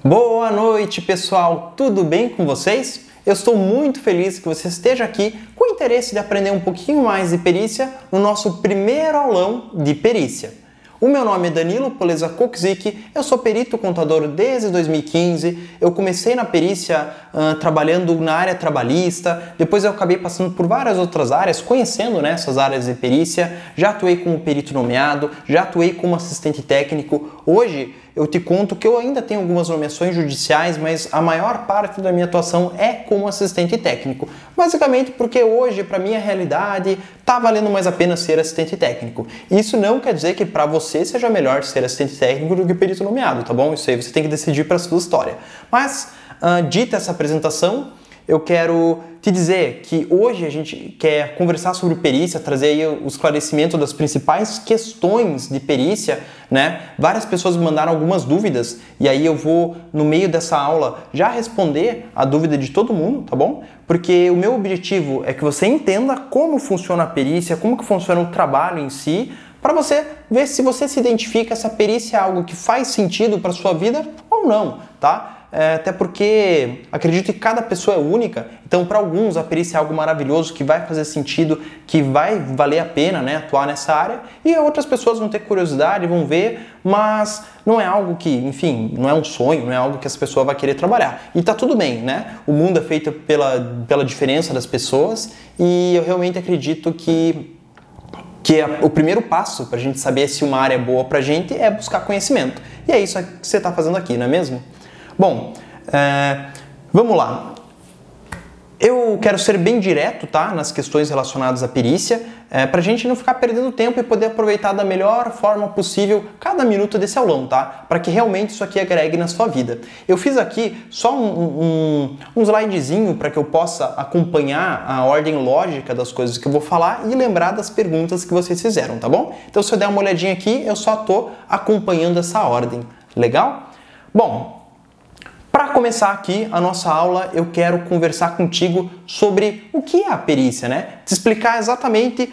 Boa noite, pessoal! Tudo bem com vocês? Eu estou muito feliz que você esteja aqui com o interesse de aprender um pouquinho mais de perícia no nosso primeiro aulão de perícia. O meu nome é Danilo Poleza Kokzik, eu sou perito contador desde 2015, eu comecei na perícia trabalhando na área trabalhista, depois eu acabei passando por várias outras áreas, conhecendo essas áreas de perícia, já atuei como perito nomeado, já atuei como assistente técnico. Hoje eu te conto que eu ainda tenho algumas nomeações judiciais, mas a maior parte da minha atuação é como assistente técnico. Basicamente porque hoje, para minha realidade, tá valendo mais a pena ser assistente técnico. Isso não quer dizer que para você seja melhor ser assistente técnico do que perito nomeado, tá bom? Isso aí você tem que decidir para a sua história. Mas, dita essa apresentação, eu quero te dizer que hoje a gente quer conversar sobre perícia, trazer aí o esclarecimento das principais questões de perícia, Várias pessoas me mandaram algumas dúvidas e aí eu vou, no meio dessa aula, já responder a dúvida de todo mundo, tá bom? Porque o meu objetivo é que você entenda como funciona a perícia, como que funciona o trabalho em si, para você ver se você se identifica, se a perícia é algo que faz sentido para sua vida ou não, tá? Até porque acredito que cada pessoa é única, então para alguns a perícia é algo maravilhoso, que vai fazer sentido, que vai valer a pena atuar nessa área, e outras pessoas vão ter curiosidade, vão ver, mas não é algo que, enfim, não é um sonho, não é algo que essa pessoa vai querer trabalhar. E tá tudo bem, O mundo é feito pela diferença das pessoas, e eu realmente acredito que o primeiro passo para a gente saber se uma área é boa para a gente é buscar conhecimento. E é isso que você está fazendo aqui, não é mesmo? Bom, vamos lá. Eu quero ser bem direto, tá? Nas questões relacionadas à perícia, para a gente não ficar perdendo tempo e poder aproveitar da melhor forma possível cada minuto desse aulão, tá? Para que realmente isso aqui agregue na sua vida. Eu fiz aqui só um slidezinho para que eu possa acompanhar a ordem lógica das coisas que eu vou falar e lembrar das perguntas que vocês fizeram, tá bom? Então, se eu der uma olhadinha aqui, eu só estou acompanhando essa ordem. Legal? Bom, para começar aqui a nossa aula, eu quero conversar contigo sobre o que é a perícia, Te explicar exatamente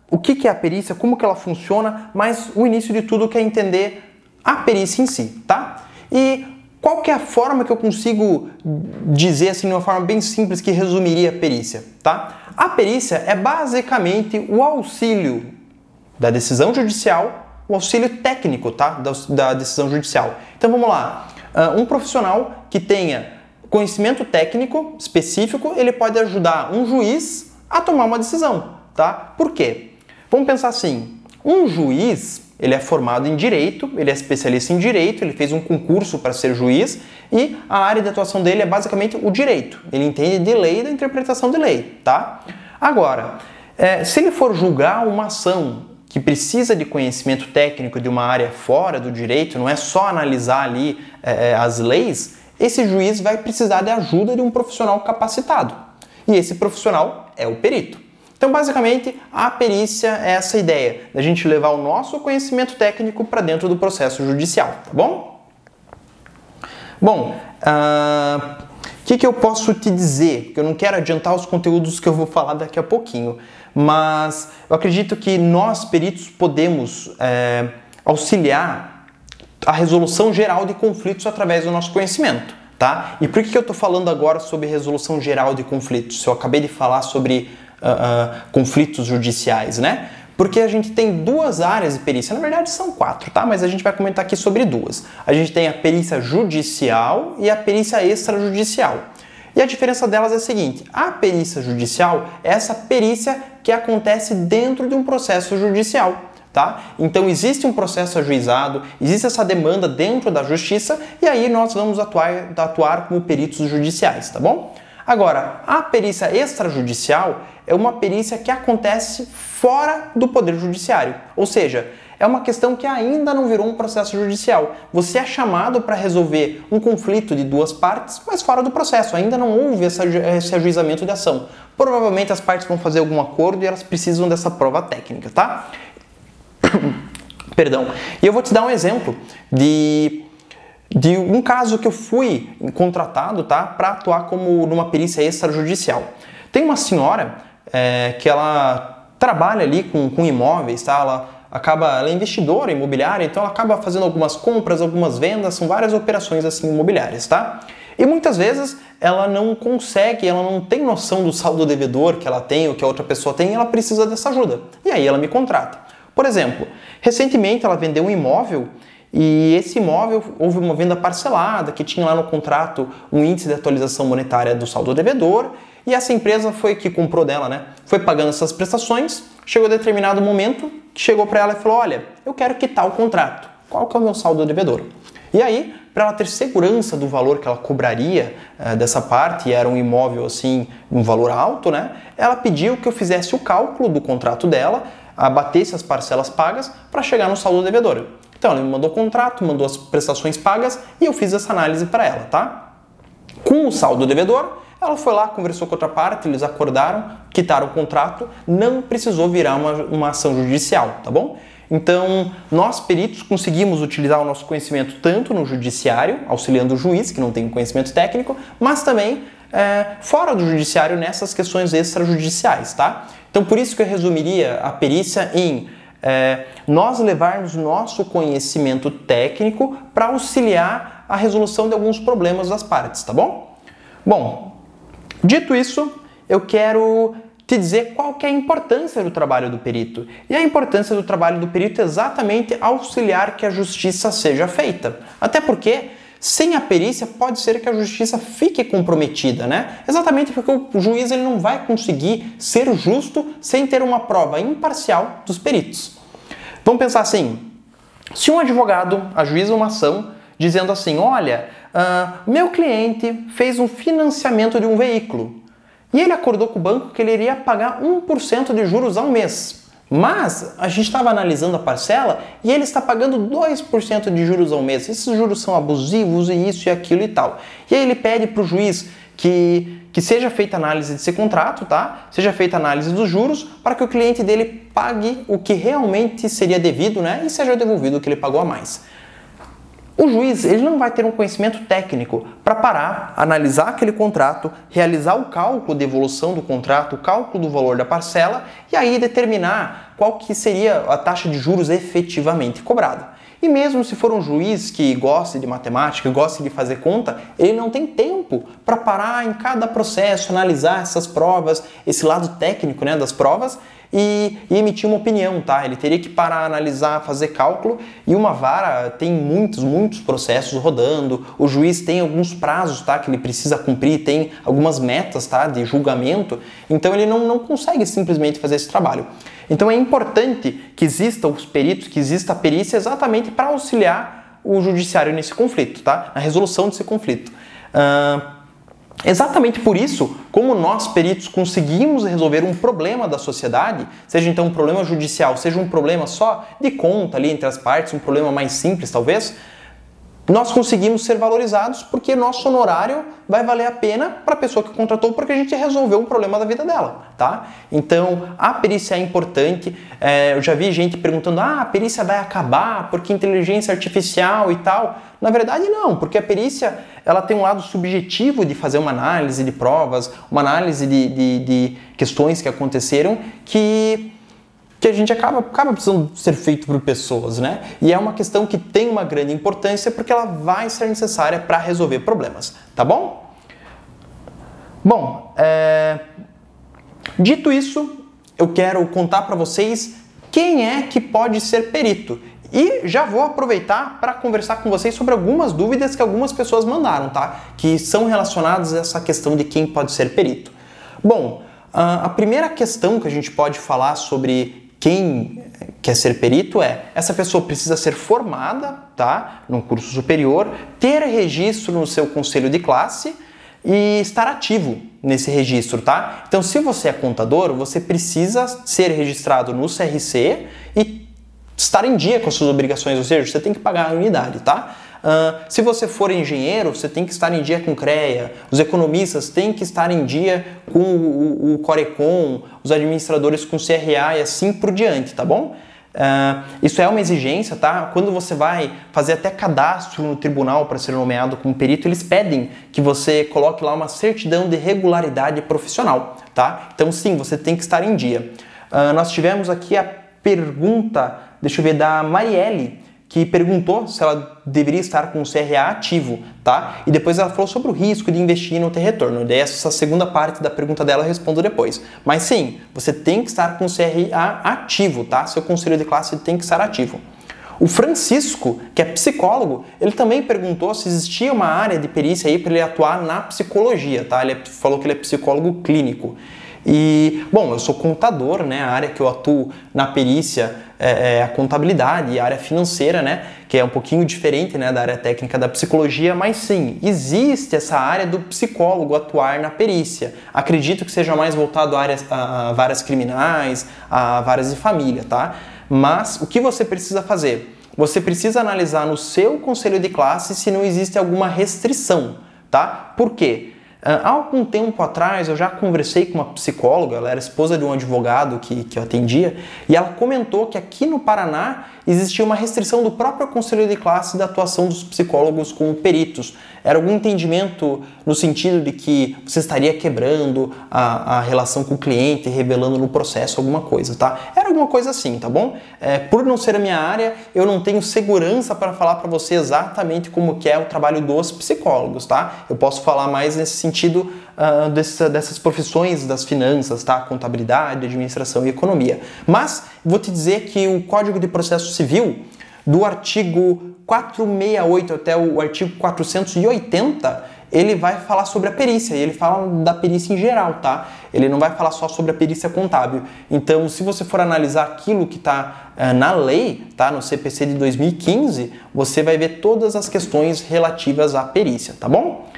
o que é a perícia, como que ela funciona, mas o início de tudo é entender a perícia em si, tá? E qual que é a forma que eu consigo dizer assim, de uma forma bem simples, que resumiria a perícia, tá? A perícia é basicamente o auxílio da decisão judicial, o auxílio técnico, tá? Da decisão judicial. Então vamos lá. Um profissional que tenha conhecimento técnico específico, ele pode ajudar um juiz a tomar uma decisão, tá? Por quê? Vamos pensar assim, um juiz, ele é formado em direito, ele é especialista em direito, ele fez um concurso para ser juiz e a área de atuação dele é basicamente o direito. Ele entende de lei e da interpretação de lei, tá? Agora, se ele for julgar uma ação que precisa de conhecimento técnico de uma área fora do direito, não é só analisar ali as leis, esse juiz vai precisar de ajuda de um profissional capacitado. E esse profissional é o perito. Então, basicamente, a perícia é essa ideia, da gente levar o nosso conhecimento técnico para dentro do processo judicial, tá bom? Bom, o que eu posso te dizer? Porque eu não quero adiantar os conteúdos que eu vou falar daqui a pouquinho, mas eu acredito que nós, peritos, podemos auxiliar a resolução geral de conflitos através do nosso conhecimento, tá? E por que eu estou falando agora sobre resolução geral de conflitos? Se eu acabei de falar sobre conflitos judiciais, Porque a gente tem duas áreas de perícia, na verdade são 4, tá? Mas a gente vai comentar aqui sobre duas. A gente tem a perícia judicial e a perícia extrajudicial. E a diferença delas é a seguinte, a perícia judicial é essa perícia que acontece dentro de um processo judicial, tá? Então existe um processo ajuizado, existe essa demanda dentro da justiça e aí nós vamos atuar como peritos judiciais, tá bom? Agora, a perícia extrajudicial é uma perícia que acontece fora do poder judiciário, ou seja, é uma questão que ainda não virou um processo judicial. Você é chamado para resolver um conflito de duas partes, mas fora do processo. Ainda não houve esse ajuizamento de ação. Provavelmente as partes vão fazer algum acordo e elas precisam dessa prova técnica, tá? Perdão. E eu vou te dar um exemplo de um caso que eu fui contratado, tá? Para atuar como numa perícia extrajudicial. Tem uma senhora que ela trabalha ali com imóveis, tá? Ela ela é investidora imobiliária, então ela acaba fazendo algumas compras, algumas vendas, são várias operações assim imobiliárias, tá? E muitas vezes ela não consegue, ela não tem noção do saldo devedor que ela tem ou que a outra pessoa tem, e ela precisa dessa ajuda. E aí ela me contrata. Por exemplo, recentemente ela vendeu um imóvel e esse imóvel houve uma venda parcelada que tinha lá no contrato um índice de atualização monetária do saldo devedor, e essa empresa foi que comprou dela, né? Foi pagando essas prestações, chegou a determinado momento, chegou para ela e falou: olha, eu quero quitar o contrato. Qual que é o meu saldo devedor? E aí, para ela ter segurança do valor que ela cobraria dessa parte, e era um imóvel assim, um valor alto, né? Ela pediu que eu fizesse o cálculo do contrato dela, abatesse as parcelas pagas para chegar no saldo devedor. Então, ela me mandou o contrato, mandou as prestações pagas e eu fiz essa análise para ela, tá? Com o saldo devedor, ela foi lá, conversou com outra parte, eles acordaram, quitaram o contrato, não precisou virar uma ação judicial, tá bom? Então, nós peritos conseguimos utilizar o nosso conhecimento tanto no judiciário, auxiliando o juiz, que não tem conhecimento técnico, mas também fora do judiciário nessas questões extrajudiciais, tá? Então, por isso que eu resumiria a perícia em nós levarmos nosso conhecimento técnico para auxiliar a resolução de alguns problemas das partes, tá bom? Bom, dito isso, eu quero te dizer qual que é a importância do trabalho do perito. E a importância do trabalho do perito é exatamente auxiliar que a justiça seja feita. Até porque, sem a perícia, pode ser que a justiça fique comprometida, né? Exatamente porque o juiz ele não vai conseguir ser justo sem ter uma prova imparcial dos peritos. Vamos pensar assim, se um advogado ajuiza uma ação dizendo assim: olha, meu cliente fez um financiamento de um veículo e ele acordou com o banco que ele iria pagar 1% de juros ao mês. Mas a gente estava analisando a parcela e ele está pagando 2% de juros ao mês. Esses juros são abusivos e isso e aquilo e tal. E aí ele pede para o juiz que seja feita análise desse contrato, tá? Seja feita análise dos juros para que o cliente dele pague o que realmente seria devido, né? E seja devolvido o que ele pagou a mais. O juiz ele não vai ter um conhecimento técnico para parar, analisar aquele contrato, realizar o cálculo de evolução do contrato, o cálculo do valor da parcela e aí determinar qual que seria a taxa de juros efetivamente cobrada. E mesmo se for um juiz que goste de matemática, goste de fazer conta, ele não tem tempo para parar em cada processo, analisar essas provas, esse lado técnico, né, das provas e emitir uma opinião, tá? Ele teria que parar, analisar, fazer cálculo e uma vara tem muitos processos rodando, o juiz tem alguns prazos, tá, que ele precisa cumprir, tem algumas metas, tá, de julgamento, então ele não consegue simplesmente fazer esse trabalho. Então é importante que existam os peritos, que exista a perícia exatamente para auxiliar o judiciário nesse conflito, tá? Na resolução desse conflito. Exatamente por isso, como nós peritos conseguimos resolver um problema da sociedade, seja então um problema judicial, seja um problema só de conta ali entre as partes, um problema mais simples talvez, nós conseguimos ser valorizados porque nosso honorário vai valer a pena para a pessoa que contratou porque a gente resolveu um problema da vida dela, tá? Então, a perícia é importante. Eu já vi gente perguntando, a perícia vai acabar porque inteligência artificial e tal. Na verdade, não, porque a perícia ela tem um lado subjetivo de fazer uma análise de provas, uma análise de questões que aconteceram que a gente acaba precisando ser feito por pessoas, né? E é uma questão que tem uma grande importância porque ela vai ser necessária para resolver problemas, tá bom? Bom, dito isso, eu quero contar para vocês quem é que pode ser perito. E já vou aproveitar para conversar com vocês sobre algumas dúvidas que algumas pessoas mandaram, tá? Que são relacionadas a essa questão de quem pode ser perito. Bom, a primeira questão que a gente pode falar sobre quem quer ser perito essa pessoa precisa ser formada, tá, num curso superior, ter registro no seu conselho de classe e estar ativo nesse registro, tá? Então, se você é contador, você precisa ser registrado no CRC e estar em dia com as suas obrigações, ou seja, você tem que pagar a anuidade, tá? Se você for engenheiro, você tem que estar em dia com o CREA, os economistas têm que estar em dia com o Corecon, os administradores com o CRA e assim por diante, tá bom? Isso é uma exigência, tá? Quando você vai fazer até cadastro no tribunal para ser nomeado como perito, eles pedem que você coloque lá uma certidão de regularidade profissional, tá? Então sim, você tem que estar em dia. Nós tivemos aqui a pergunta, deixa eu ver, da Marielle, que perguntou se ela deveria estar com o CRA ativo, tá? E depois ela falou sobre o risco de investir e não ter retorno. Daí essa segunda parte da pergunta dela eu respondo depois. Mas sim, você tem que estar com o CRA ativo, tá? Seu conselho de classe tem que estar ativo. O Francisco, que é psicólogo, ele também perguntou se existia uma área de perícia aí para ele atuar na psicologia, tá? Ele falou que ele é psicólogo clínico. E, bom, eu sou contador, né? A área que eu atuo na perícia é a contabilidade e a área financeira, né? Que é um pouquinho diferente, né, da área técnica da psicologia, mas sim, existe essa área do psicólogo atuar na perícia. Acredito que seja mais voltado a varas criminais, a varas de família, tá? Mas o que você precisa fazer? Você precisa analisar no seu conselho de classe se não existe alguma restrição, tá? Por quê? Há algum tempo atrás eu já conversei com uma psicóloga, ela era esposa de um advogado que eu atendia, e ela comentou que aqui no Paraná existia uma restrição do próprio conselho de classe da atuação dos psicólogos com peritos. Era algum entendimento no sentido de que você estaria quebrando a relação com o cliente, revelando no processo alguma coisa, tá? Era alguma coisa assim, tá bom? Por não ser a minha área, eu não tenho segurança para falar para você exatamente como que é o trabalho dos psicólogos, tá? Eu posso falar mais nesse sentido dessas profissões das finanças, tá? Contabilidade, administração e economia. Mas vou te dizer que o Código de Processo Civil, do artigo 468 até o artigo 480, ele vai falar sobre a perícia, e ele fala da perícia em geral, tá? Ele não vai falar só sobre a perícia contábil. Então, se você for analisar aquilo que está na lei, tá? No CPC de 2015, você vai ver todas as questões relativas à perícia, tá bom?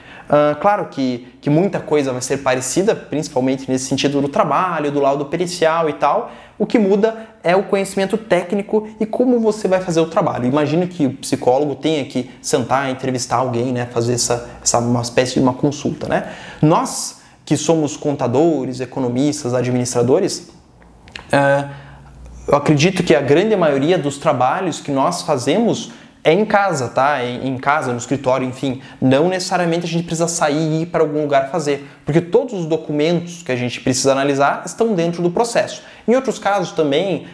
Claro que muita coisa vai ser parecida, principalmente nesse sentido do trabalho, do laudo pericial e tal. O que muda é o conhecimento técnico e como você vai fazer o trabalho. Imagina que o psicólogo tenha que sentar, entrevistar alguém, né, fazer uma espécie de uma consulta, né? Nós que somos contadores, economistas, administradores, eu acredito que a grande maioria dos trabalhos que nós fazemos é em casa, tá? Em casa, no escritório, enfim. Não necessariamente a gente precisa sair e ir para algum lugar fazer, porque todos os documentos que a gente precisa analisar estão dentro do processo. Em outros casos também,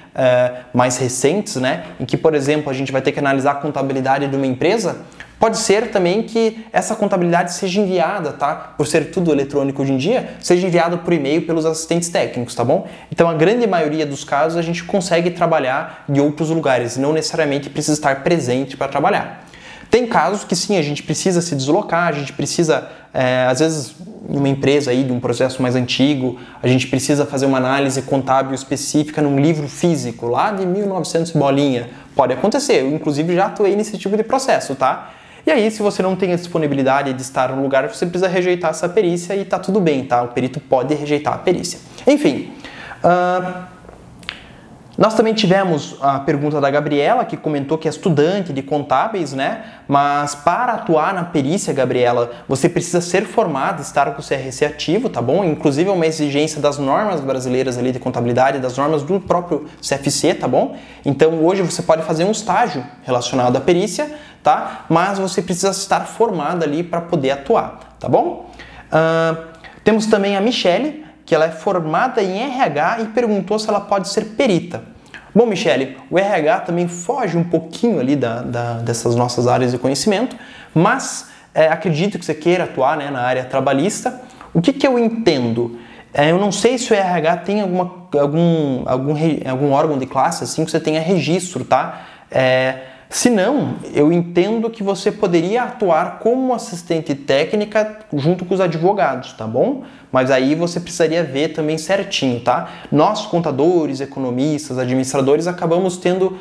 mais recentes, né? Em que, por exemplo, a gente vai ter que analisar a contabilidade de uma empresa, pode ser também que essa contabilidade seja enviada, tá? Por ser tudo eletrônico hoje em dia, seja enviada por e-mail pelos assistentes técnicos, tá bom? Então, a grande maioria dos casos a gente consegue trabalhar de outros lugares, não necessariamente precisa estar presente para trabalhar. Tem casos que sim, a gente precisa se deslocar, a gente precisa, às vezes, em uma empresa aí, de um processo mais antigo, a gente precisa fazer uma análise contábil específica num livro físico, lá de 1900 bolinha. Pode acontecer, eu inclusive já atuei nesse tipo de processo, tá? E aí, se você não tem a disponibilidade de estar no lugar, você precisa rejeitar essa perícia e tá tudo bem, tá? O perito pode rejeitar a perícia. Enfim, nós também tivemos a pergunta da Gabriela, que comentou que é estudante de contábeis, né? Mas para atuar na perícia, Gabriela, você precisa ser formado, estar com o CRC ativo, tá bom? Inclusive é uma exigência das normas brasileiras ali de contabilidade, das normas do próprio CFC, tá bom? Então hoje você pode fazer um estágio relacionado à perícia, tá? Mas você precisa estar formado ali para poder atuar, tá bom? Temos também a Michele, que ela é formada em RH e perguntou se ela pode ser perita. Bom, Michele, o RH também foge um pouquinho ali dessas nossas áreas de conhecimento, mas acredito que você queira atuar, né, na área trabalhista. O que eu entendo? Eu não sei se o RH tem algum órgão de classe assim que você tenha registro, tá? Se não, eu entendo que você poderia atuar como assistente técnica junto com os advogados, tá bom? Mas aí você precisaria ver também certinho, tá? Nós, contadores, economistas, administradores, acabamos tendo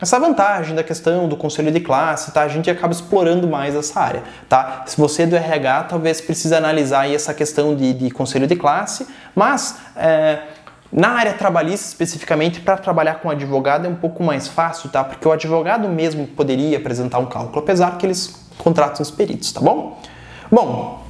essa vantagem da questão do conselho de classe, tá? A gente acaba explorando mais essa área, tá? Se você é do RH, talvez precise analisar aí essa questão de conselho de classe, mas na área trabalhista, especificamente, para trabalhar com advogado é um pouco mais fácil, tá? Porque o advogado mesmo poderia apresentar um cálculo, apesar que eles contratam os peritos, tá bom? Bom,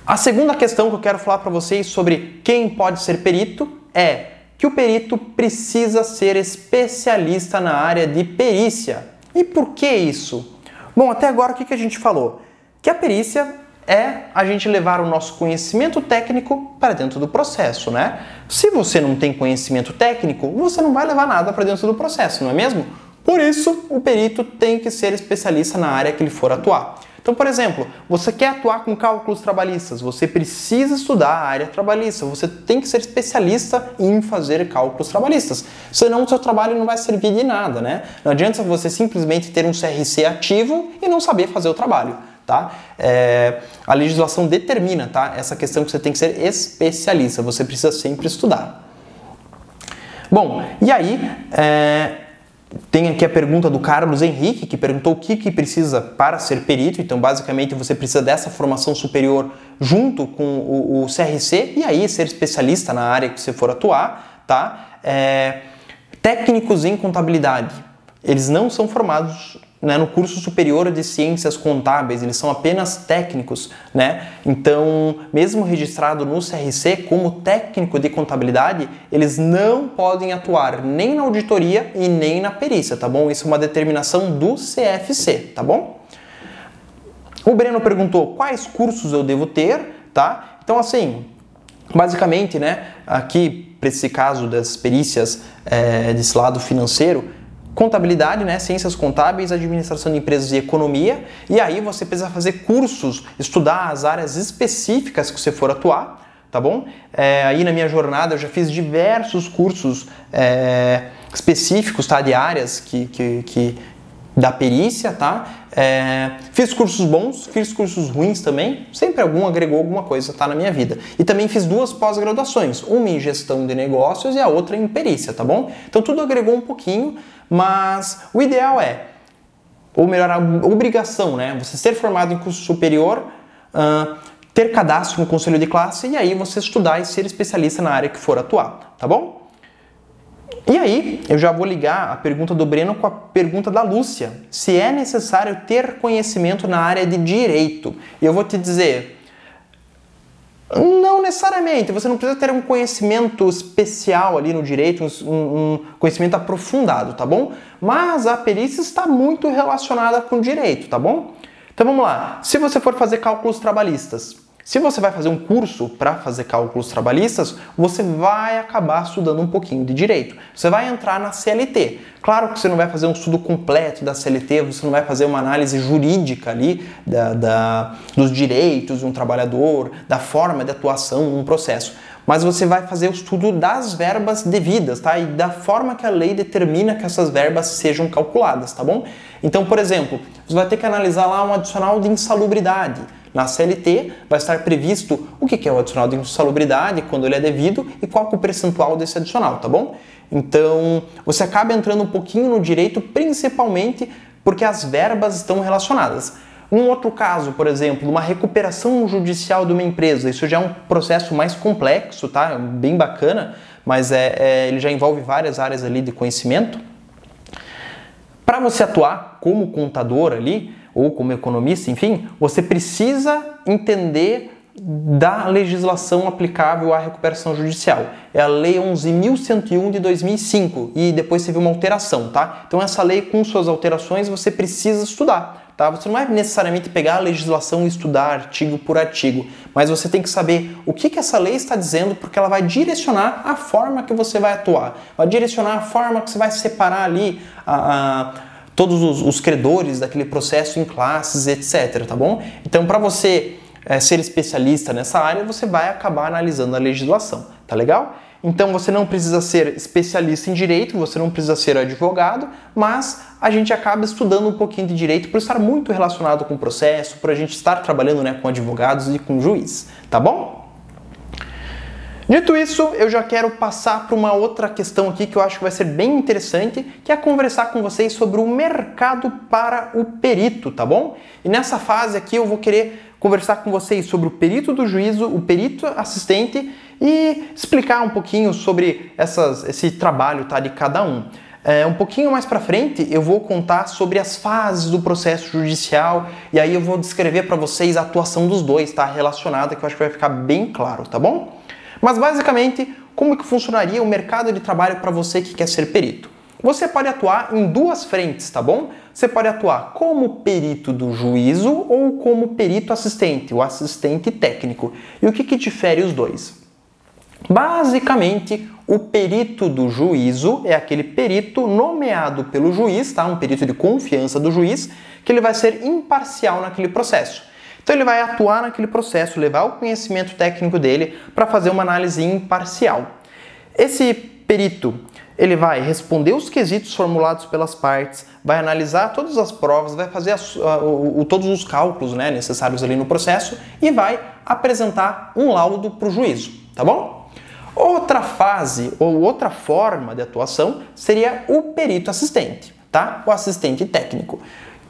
a segunda questão que eu quero falar para vocês sobre quem pode ser perito é que o perito precisa ser especialista na área de perícia. E por que isso? Bom, até agora o que a gente falou? Que a perícia é a gente levar o nosso conhecimento técnico para dentro do processo, né? Se você não tem conhecimento técnico, você não vai levar nada para dentro do processo, não é mesmo? Por isso, o perito tem que ser especialista na área que ele for atuar. Então, por exemplo, você quer atuar com cálculos trabalhistas, você precisa estudar a área trabalhista, você tem que ser especialista em fazer cálculos trabalhistas, senão o seu trabalho não vai servir de nada, né? Não adianta você simplesmente ter um CRC ativo e não saber fazer o trabalho, tá? A legislação determina, tá? Essa questão que você tem que ser especialista, você precisa sempre estudar. Bom, e aí, tem aqui a pergunta do Carlos Henrique, que perguntou o que precisa para ser perito. Então, basicamente, você precisa dessa formação superior junto com o CRC e aí ser especialista na área que você for atuar, tá? Técnicos em contabilidade, eles não são formados, né, no curso superior de ciências contábeis, eles são apenas técnicos, né? Então, mesmo registrado no CRC como técnico de contabilidade, eles não podem atuar nem na auditoria e nem na perícia, tá bom? Isso é uma determinação do CFC, tá bom? O Breno perguntou quais cursos eu devo ter, tá? Então, assim, basicamente, né, aqui, para esse caso das perícias desse lado financeiro, contabilidade, né, ciências contábeis, administração de empresas e economia, e aí você precisa fazer cursos, estudar as áreas específicas que você for atuar, tá bom? Aí na minha jornada eu já fiz diversos cursos específicos, tá, de áreas da perícia, tá? Fiz cursos bons, fiz cursos ruins também, sempre algum agregou alguma coisa, tá, na minha vida. E também fiz 2 pós-graduações, uma em gestão de negócios e a outra em perícia, tá bom? Então tudo agregou um pouquinho, mas o ideal ou melhor, a obrigação, né? Você ser formado em curso superior, ter cadastro no conselho de classe e aí você estudar e ser especialista na área que for atuar, tá bom? E aí, eu já vou ligar a pergunta do Breno com a pergunta da Lúcia. Se é necessário ter conhecimento na área de direito. E eu vou te dizer, não necessariamente. Você não precisa ter um conhecimento especial ali no direito, um conhecimento aprofundado, tá bom? Mas a perícia está muito relacionada com o direito, tá bom? Então vamos lá. Se você for fazer cálculos trabalhistas, se você vai fazer um curso para fazer cálculos trabalhistas, você vai acabar estudando um pouquinho de direito. Você vai entrar na CLT. Claro que você não vai fazer um estudo completo da CLT, você não vai fazer uma análise jurídica ali dos direitos de um trabalhador, da forma de atuação num processo. Mas você vai fazer o estudo das verbas devidas, tá? E da forma que a lei determina que essas verbas sejam calculadas, tá bom? Então, por exemplo, você vai ter que analisar lá um adicional de insalubridade. Na CLT vai estar previsto o que é o adicional de insalubridade, quando ele é devido e qual é o percentual desse adicional, tá bom? Então, você acaba entrando um pouquinho no direito, principalmente porque as verbas estão relacionadas. Um outro caso, por exemplo, uma recuperação judicial de uma empresa, isso já é um processo mais complexo, tá? Bem bacana, mas ele já envolve várias áreas ali de conhecimento. Para você atuar como contador ali, ou como economista, enfim, você precisa entender da legislação aplicável à recuperação judicial. É a Lei 11.101 de 2005 e depois teve uma alteração, tá? Então essa lei com suas alterações você precisa estudar, tá? Você não vai necessariamente pegar a legislação e estudar artigo por artigo, mas você tem que saber o que essa lei está dizendo porque ela vai direcionar a forma que você vai atuar, vai direcionar a forma que você vai separar ali todos os credores daquele processo em classes, etc, tá bom? Então, para você ser especialista nessa área, você vai acabar analisando a legislação, tá legal? Então, você não precisa ser especialista em direito, você não precisa ser advogado, mas a gente acaba estudando um pouquinho de direito por estar muito relacionado com o processo, por a gente estar trabalhando, né, com advogados e com juiz, tá bom? Dito isso, eu já quero passar para uma outra questão aqui que eu acho que vai ser bem interessante, que é conversar com vocês sobre o mercado para o perito, tá bom? E nessa fase aqui eu vou querer conversar com vocês sobre o perito do juízo, o perito assistente e explicar um pouquinho sobre esse trabalho, tá, de cada um. Um pouquinho mais para frente eu vou contar sobre as fases do processo judicial e aí eu vou descrever para vocês a atuação dos dois, tá, relacionada, que eu acho que vai ficar bem claro, tá bom? Mas basicamente, como que funcionaria o mercado de trabalho para você que quer ser perito? você pode atuar em duas frentes, tá bom? Você pode atuar como perito do juízo ou como perito assistente, o assistente técnico. E o que difere os dois? Basicamente, o perito do juízo é aquele perito nomeado pelo juiz, tá? Um perito de confiança do juiz, que ele vai ser imparcial naquele processo. Então ele vai atuar naquele processo, levar o conhecimento técnico dele para fazer uma análise imparcial. Esse perito, ele vai responder os quesitos formulados pelas partes, vai analisar todas as provas, vai fazer todos os cálculos, né, necessários ali no processo e vai apresentar um laudo para o juízo, tá bom? Outra fase ou outra forma de atuação seria o perito assistente, tá? O assistente técnico.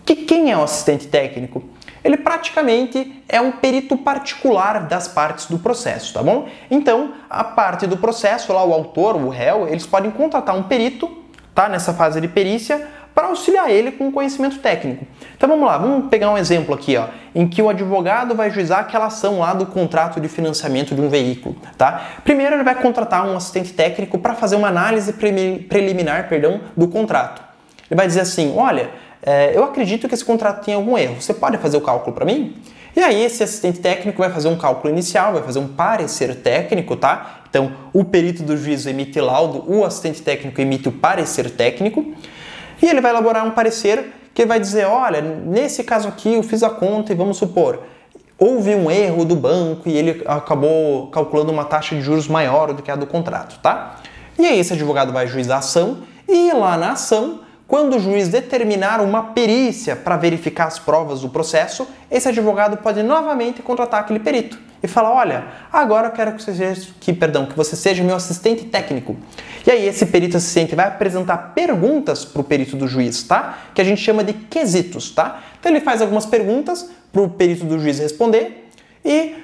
Quem é o assistente técnico? Ele praticamente é um perito particular das partes do processo, tá bom? Então, a parte do processo, lá o autor, o réu, eles podem contratar um perito, tá? Nessa fase de perícia, para auxiliar ele com conhecimento técnico. Então vamos lá, vamos pegar um exemplo aqui, ó, em que o advogado vai juizar aquela ação lá do contrato de financiamento de um veículo, tá? Primeiro ele vai contratar um assistente técnico para fazer uma análise preliminar, do contrato. Ele vai dizer assim, olha, eu acredito que esse contrato tem algum erro, você pode fazer o cálculo para mim? E aí esse assistente técnico vai fazer um cálculo inicial, vai fazer um parecer técnico, tá? Então o perito do juízo emite laudo, o assistente técnico emite o parecer técnico, e ele vai elaborar um parecer que vai dizer, olha, nesse caso aqui eu fiz a conta e vamos supor, houve um erro do banco e ele acabou calculando uma taxa de juros maior do que a do contrato, tá? E aí esse advogado vai juizar a ação e lá na ação, quando o juiz determinar uma perícia para verificar as provas do processo, esse advogado pode novamente contratar aquele perito e falar, olha, agora eu quero que você seja meu assistente técnico. E aí esse perito assistente vai apresentar perguntas para o perito do juiz, tá? Que a gente chama de quesitos, tá? Então ele faz algumas perguntas para o perito do juiz responder e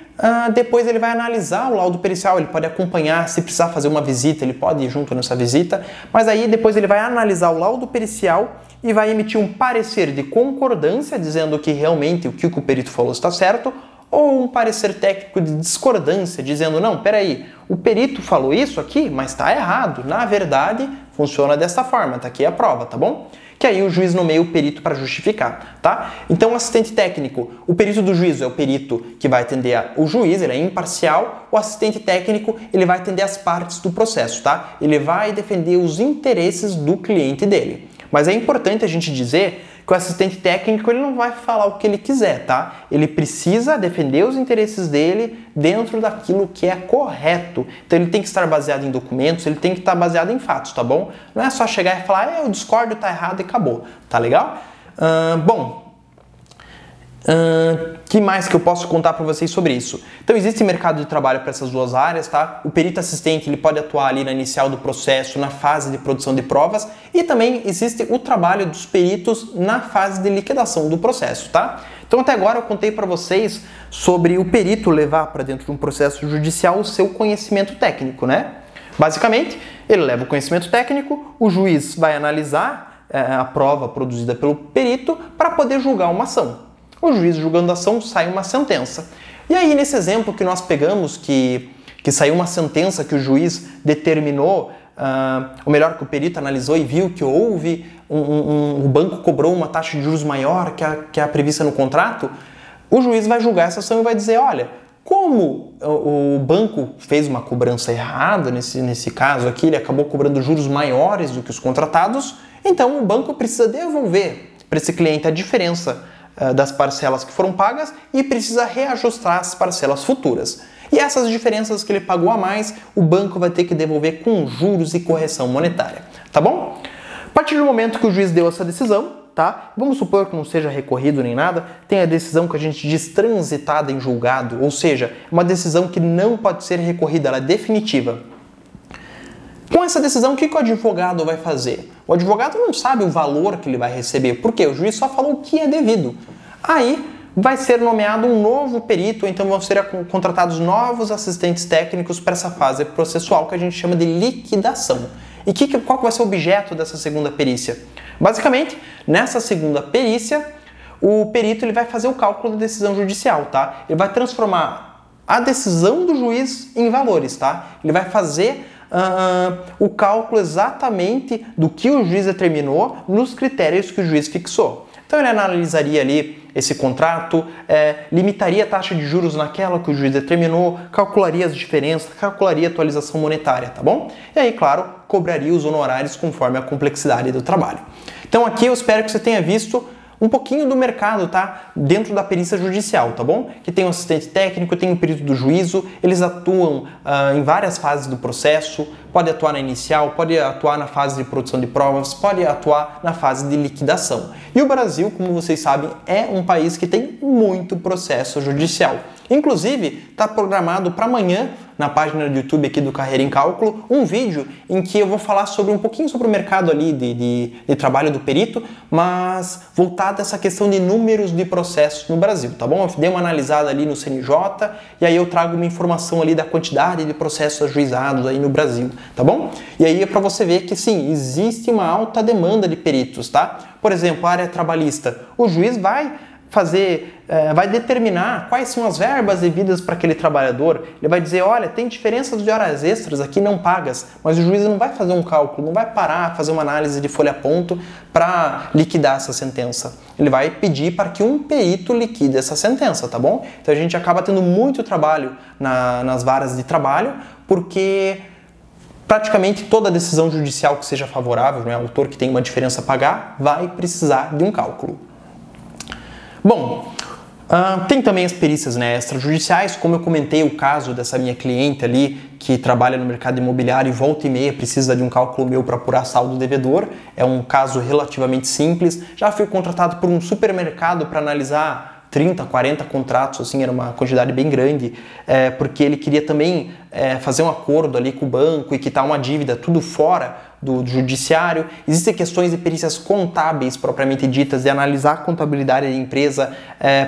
depois ele vai analisar o laudo pericial, ele pode acompanhar, se precisar fazer uma visita, ele pode ir junto nessa visita, mas aí depois ele vai analisar o laudo pericial e vai emitir um parecer de concordância, dizendo que realmente o que o perito falou está certo, ou um parecer técnico de discordância, dizendo, não, peraí, o perito falou isso aqui, mas está errado, na verdade funciona dessa forma, está aqui a prova, tá bom? Que aí o juiz nomeia o perito para justificar, tá? Então o assistente técnico, o perito do juízo é o perito que vai atender o juiz, ele é imparcial, o assistente técnico, ele vai atender as partes do processo, tá? Ele vai defender os interesses do cliente dele. Mas é importante a gente dizer que o assistente técnico ele não vai falar o que ele quiser, tá? Ele precisa defender os interesses dele dentro daquilo que é correto. Então ele tem que estar baseado em documentos, ele tem que estar baseado em fatos, tá bom? Não é só chegar e falar, eu discordo, tá errado e acabou, tá legal? Que mais que eu posso contar para vocês sobre isso? Então existe mercado de trabalho para essas duas áreas, tá? O perito assistente ele pode atuar ali na inicial do processo, na fase de produção de provas e também existe o trabalho dos peritos na fase de liquidação do processo, tá? Então até agora eu contei para vocês sobre o perito levar para dentro de um processo judicial o seu conhecimento técnico, né? Basicamente, ele leva o conhecimento técnico, o juiz vai analisar a prova produzida pelo perito para poder julgar uma ação. O juiz julgando a ação sai uma sentença. E aí nesse exemplo que nós pegamos, que saiu uma sentença que o juiz determinou, ou melhor, que o perito analisou e viu que houve, o banco cobrou uma taxa de juros maior que a prevista no contrato, o juiz vai julgar essa ação e vai dizer, olha, como o banco fez uma cobrança errada, nesse caso aqui, ele acabou cobrando juros maiores do que os contratados, então o banco precisa devolver para esse cliente a diferença das parcelas que foram pagas e precisa reajustar as parcelas futuras. E essas diferenças que ele pagou a mais, o banco vai ter que devolver com juros e correção monetária, tá bom? A partir do momento que o juiz deu essa decisão, tá? Vamos supor que não seja recorrido nem nada, tem a decisão que a gente diz transitada em julgado, ou seja, uma decisão que não pode ser recorrida, ela é definitiva. Com essa decisão, o que o advogado vai fazer? O advogado não sabe o valor que ele vai receber, porque o juiz só falou o que é devido. Aí vai ser nomeado um novo perito, ou então vão ser contratados novos assistentes técnicos para essa fase processual que a gente chama de liquidação. E qual vai ser o objeto dessa segunda perícia? Basicamente, nessa segunda perícia, o perito ele vai fazer o cálculo da decisão judicial, tá? Ele vai transformar a decisão do juiz em valores, tá? Ele vai fazer o cálculo exatamente do que o juiz determinou nos critérios que o juiz fixou. Então ele analisaria ali esse contrato, limitaria a taxa de juros naquela que o juiz determinou, calcularia as diferenças, calcularia a atualização monetária, tá bom? E aí, claro, cobraria os honorários conforme a complexidade do trabalho. Então aqui eu espero que você tenha visto um pouquinho do mercado, tá? Dentro da perícia judicial, tá bom? Que tem o assistente técnico, tem o perito do juízo, eles atuam em várias fases do processo, pode atuar na inicial, pode atuar na fase de produção de provas, pode atuar na fase de liquidação. E o Brasil, como vocês sabem, é um país que tem muito processo judicial. Inclusive, está programado para amanhã, na página do YouTube aqui do Carreira em Cálculo, um vídeo em que eu vou falar sobre um pouquinho sobre o mercado ali de trabalho do perito, mas voltado a essa questão de números de processos no Brasil, tá bom? Eu dei uma analisada ali no CNJ e aí eu trago uma informação ali da quantidade de processos ajuizados aí no Brasil, tá bom? E aí é para você ver que sim, existe uma alta demanda de peritos, tá? Por exemplo, a área trabalhista, o juiz vai determinar quais são as verbas devidas para aquele trabalhador. Ele vai dizer, olha, tem diferenças de horas extras aqui não pagas, mas o juiz não vai fazer um cálculo, não vai parar, fazer uma análise de folha a ponto para liquidar essa sentença. Ele vai pedir para que um perito liquide essa sentença, tá bom? Então a gente acaba tendo muito trabalho nas varas de trabalho, porque praticamente toda decisão judicial que seja favorável, né, autor que tem uma diferença a pagar, vai precisar de um cálculo. Bom, tem também as perícias, né, extrajudiciais, como eu comentei o caso dessa minha cliente ali que trabalha no mercado imobiliário e volta e meia precisa de um cálculo meu para apurar saldo devedor. É um caso relativamente simples. Já fui contratado por um supermercado para analisar 30, 40 contratos, assim, era uma quantidade bem grande, porque ele queria também fazer um acordo ali com o banco e quitar uma dívida, tudo fora do judiciário. Existem questões de perícias contábeis propriamente ditas, de analisar a contabilidade da empresa,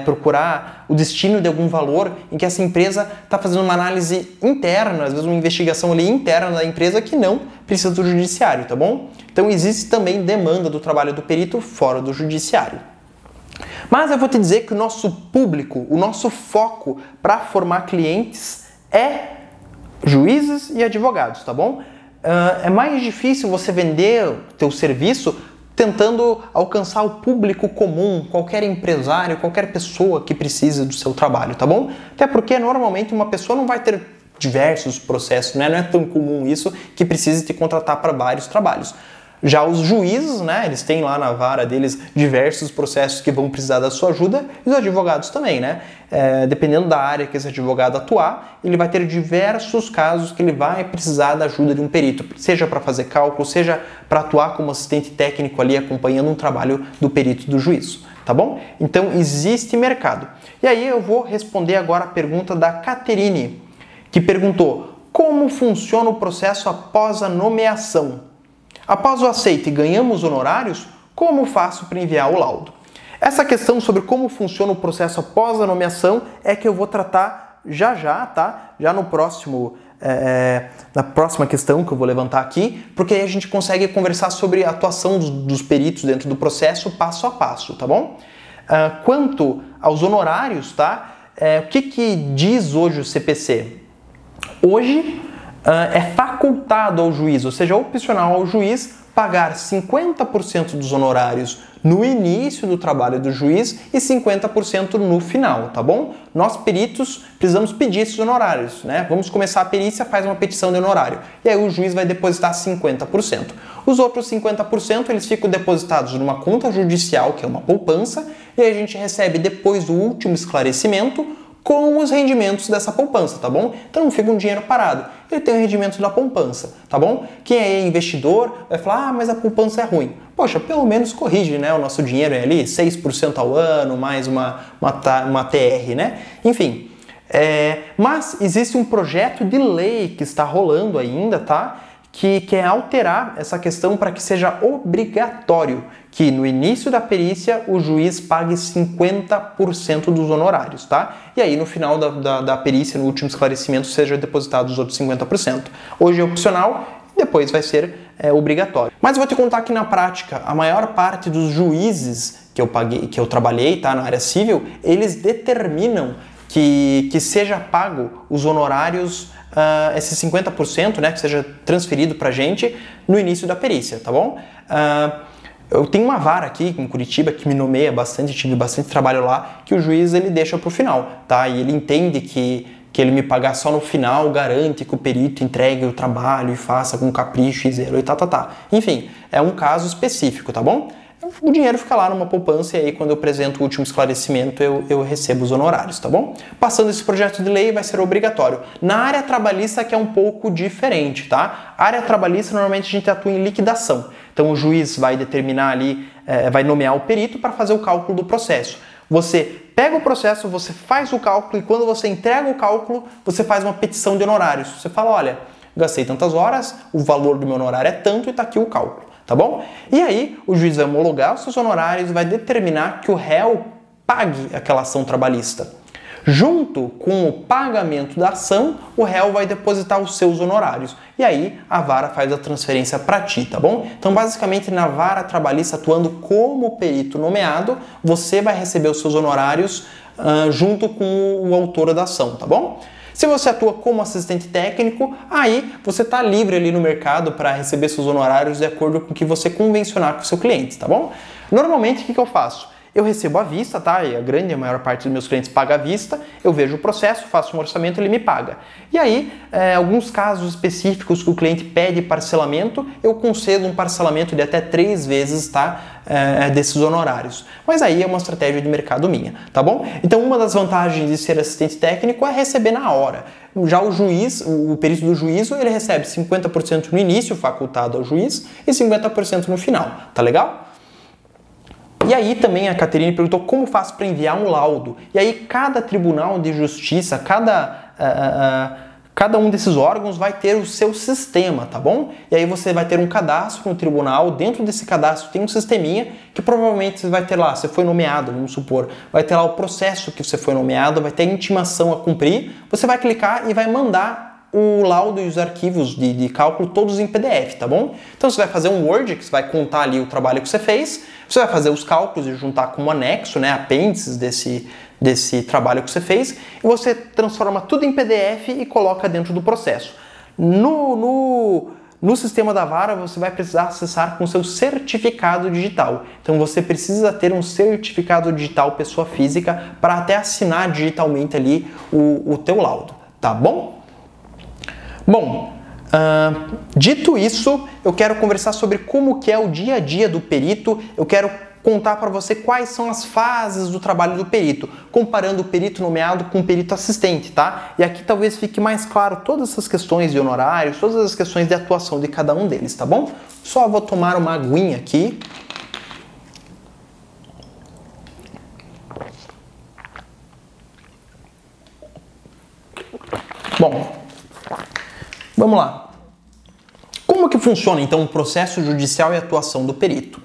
procurar o destino de algum valor em que essa empresa está fazendo uma análise interna, às vezes uma investigação ali interna da empresa que não precisa do judiciário, tá bom? Então existe também demanda do trabalho do perito fora do judiciário. Mas eu vou te dizer que o nosso público, o nosso foco para formar clientes é juízes e advogados, tá bom? É mais difícil você vender teu serviço tentando alcançar o público comum, qualquer empresário, qualquer pessoa que precise do seu trabalho, tá bom? Até porque normalmente uma pessoa não vai ter diversos processos, né? Não é tão comum isso que precise te contratar para vários trabalhos. Já os juízes, né, eles têm lá na vara deles diversos processos que vão precisar da sua ajuda, e os advogados também, né? Dependendo da área que esse advogado atuar, ele vai ter diversos casos que ele vai precisar da ajuda de um perito, seja para fazer cálculo, seja para atuar como assistente técnico ali acompanhando um trabalho do perito do juízo, tá bom? Então existe mercado. E aí eu vou responder agora a pergunta da Caterine, que perguntou: como funciona o processo após a nomeação? Após o aceite, ganhamos honorários? Como faço para enviar o laudo? Essa questão sobre como funciona o processo após a nomeação é que eu vou tratar já, tá? Já no próximo, na próxima questão que eu vou levantar aqui, porque aí a gente consegue conversar sobre a atuação dos peritos dentro do processo passo a passo, tá bom? Quanto aos honorários, tá? O que diz hoje o CPC? Hoje é facultado ao juiz, ou seja, opcional ao juiz, pagar 50% dos honorários no início do trabalho do juiz e 50% no final, tá bom? Nós, peritos, precisamos pedir esses honorários, né? Vamos começar a perícia, faz uma petição de honorário. E aí o juiz vai depositar 50%. Os outros 50%, eles ficam depositados numa conta judicial, que é uma poupança, e aí a gente recebe, depois do último esclarecimento, com os rendimentos dessa poupança, tá bom? Então não fica um dinheiro parado, ele tem o rendimento da poupança, tá bom? Quem é investidor vai falar, mas a poupança é ruim. Poxa, pelo menos corrige, né? O nosso dinheiro é ali 6% ao ano, mais uma TR, né? Enfim, mas existe um projeto de lei que está rolando ainda, tá? Que quer alterar essa questão para que seja obrigatório que no início da perícia o juiz pague 50% dos honorários, tá? E aí no final da perícia, no último esclarecimento, seja depositado os outros 50%. Hoje é opcional, depois vai ser obrigatório. Mas eu vou te contar que na prática, a maior parte dos juízes que eu trabalhei, tá, na área civil, eles determinam que seja pago os honorários, esses 50%, né, que seja transferido para a gente no início da perícia, tá bom? Eu tenho uma vara aqui em Curitiba que me nomeia bastante, tive bastante trabalho lá, que o juiz ele deixa para o final, tá? E ele entende que ele me pagar só no final garante que o perito entregue o trabalho e faça com capricho e zero e tá. Enfim, é um caso específico, tá bom? O dinheiro fica lá numa poupança e aí quando eu apresento o último esclarecimento eu recebo os honorários, tá bom? Passando esse projeto de lei vai ser obrigatório. Na área trabalhista que é um pouco diferente, tá? A área trabalhista normalmente a gente atua em liquidação. Então o juiz vai determinar ali, vai nomear o perito para fazer o cálculo do processo. Você pega o processo, você faz o cálculo e quando você entrega o cálculo, você faz uma petição de honorários. Você fala, olha, gastei tantas horas, o valor do meu honorário é tanto e está aqui o cálculo, tá bom? E aí o juiz vai homologar os seus honorários e vai determinar que o réu pague aquela ação trabalhista. Junto com o pagamento da ação, o réu vai depositar os seus honorários. E aí a vara faz a transferência para ti, tá bom? Então, basicamente, na vara trabalhista, atuando como perito nomeado, você vai receber os seus honorários junto com o autor da ação, tá bom? Se você atua como assistente técnico, aí você está livre ali no mercado para receber seus honorários de acordo com o que você convencionar com o seu cliente, tá bom? Normalmente, o que eu faço? Eu recebo à vista, tá? E a maior parte dos meus clientes paga à vista, eu vejo o processo, faço um orçamento, ele me paga. E aí, alguns casos específicos que o cliente pede parcelamento, eu concedo um parcelamento de até 3 vezes, tá? Desses honorários. Mas aí é uma estratégia de mercado minha, tá bom? Então, uma das vantagens de ser assistente técnico é receber na hora. Já o juiz, o perito do juízo, ele recebe 50% no início, facultado ao juiz, e 50% no final, tá legal? E aí também a Caterine perguntou como faço para enviar um laudo. E aí cada tribunal de justiça, cada um desses órgãos vai ter o seu sistema, tá bom? E aí você vai ter um cadastro no tribunal, dentro desse cadastro tem um sisteminha que provavelmente você vai ter lá, você foi nomeado, vamos supor, vai ter lá o processo que você foi nomeado, vai ter a intimação a cumprir, você vai clicar e vai mandar o laudo e os arquivos de cálculo todos em PDF, tá bom? Então você vai fazer um Word, que você vai contar ali o trabalho que você fez, você vai fazer os cálculos e juntar como anexo, né, apêndices desse trabalho que você fez, e você transforma tudo em PDF e coloca dentro do processo. No sistema da vara, você vai precisar acessar com seu certificado digital. Então você precisa ter um certificado digital pessoa física para até assinar digitalmente ali o teu laudo, tá bom? Bom, dito isso, eu quero conversar sobre como que é o dia a dia do perito, eu quero contar para você quais são as fases do trabalho do perito, comparando o perito nomeado com o perito assistente, tá? E aqui talvez fique mais claro todas essas questões de honorários, todas as questões de atuação de cada um deles, tá bom? Só vou tomar uma aguinha aqui. Bom, vamos lá. Como que funciona então o processo judicial e a atuação do perito?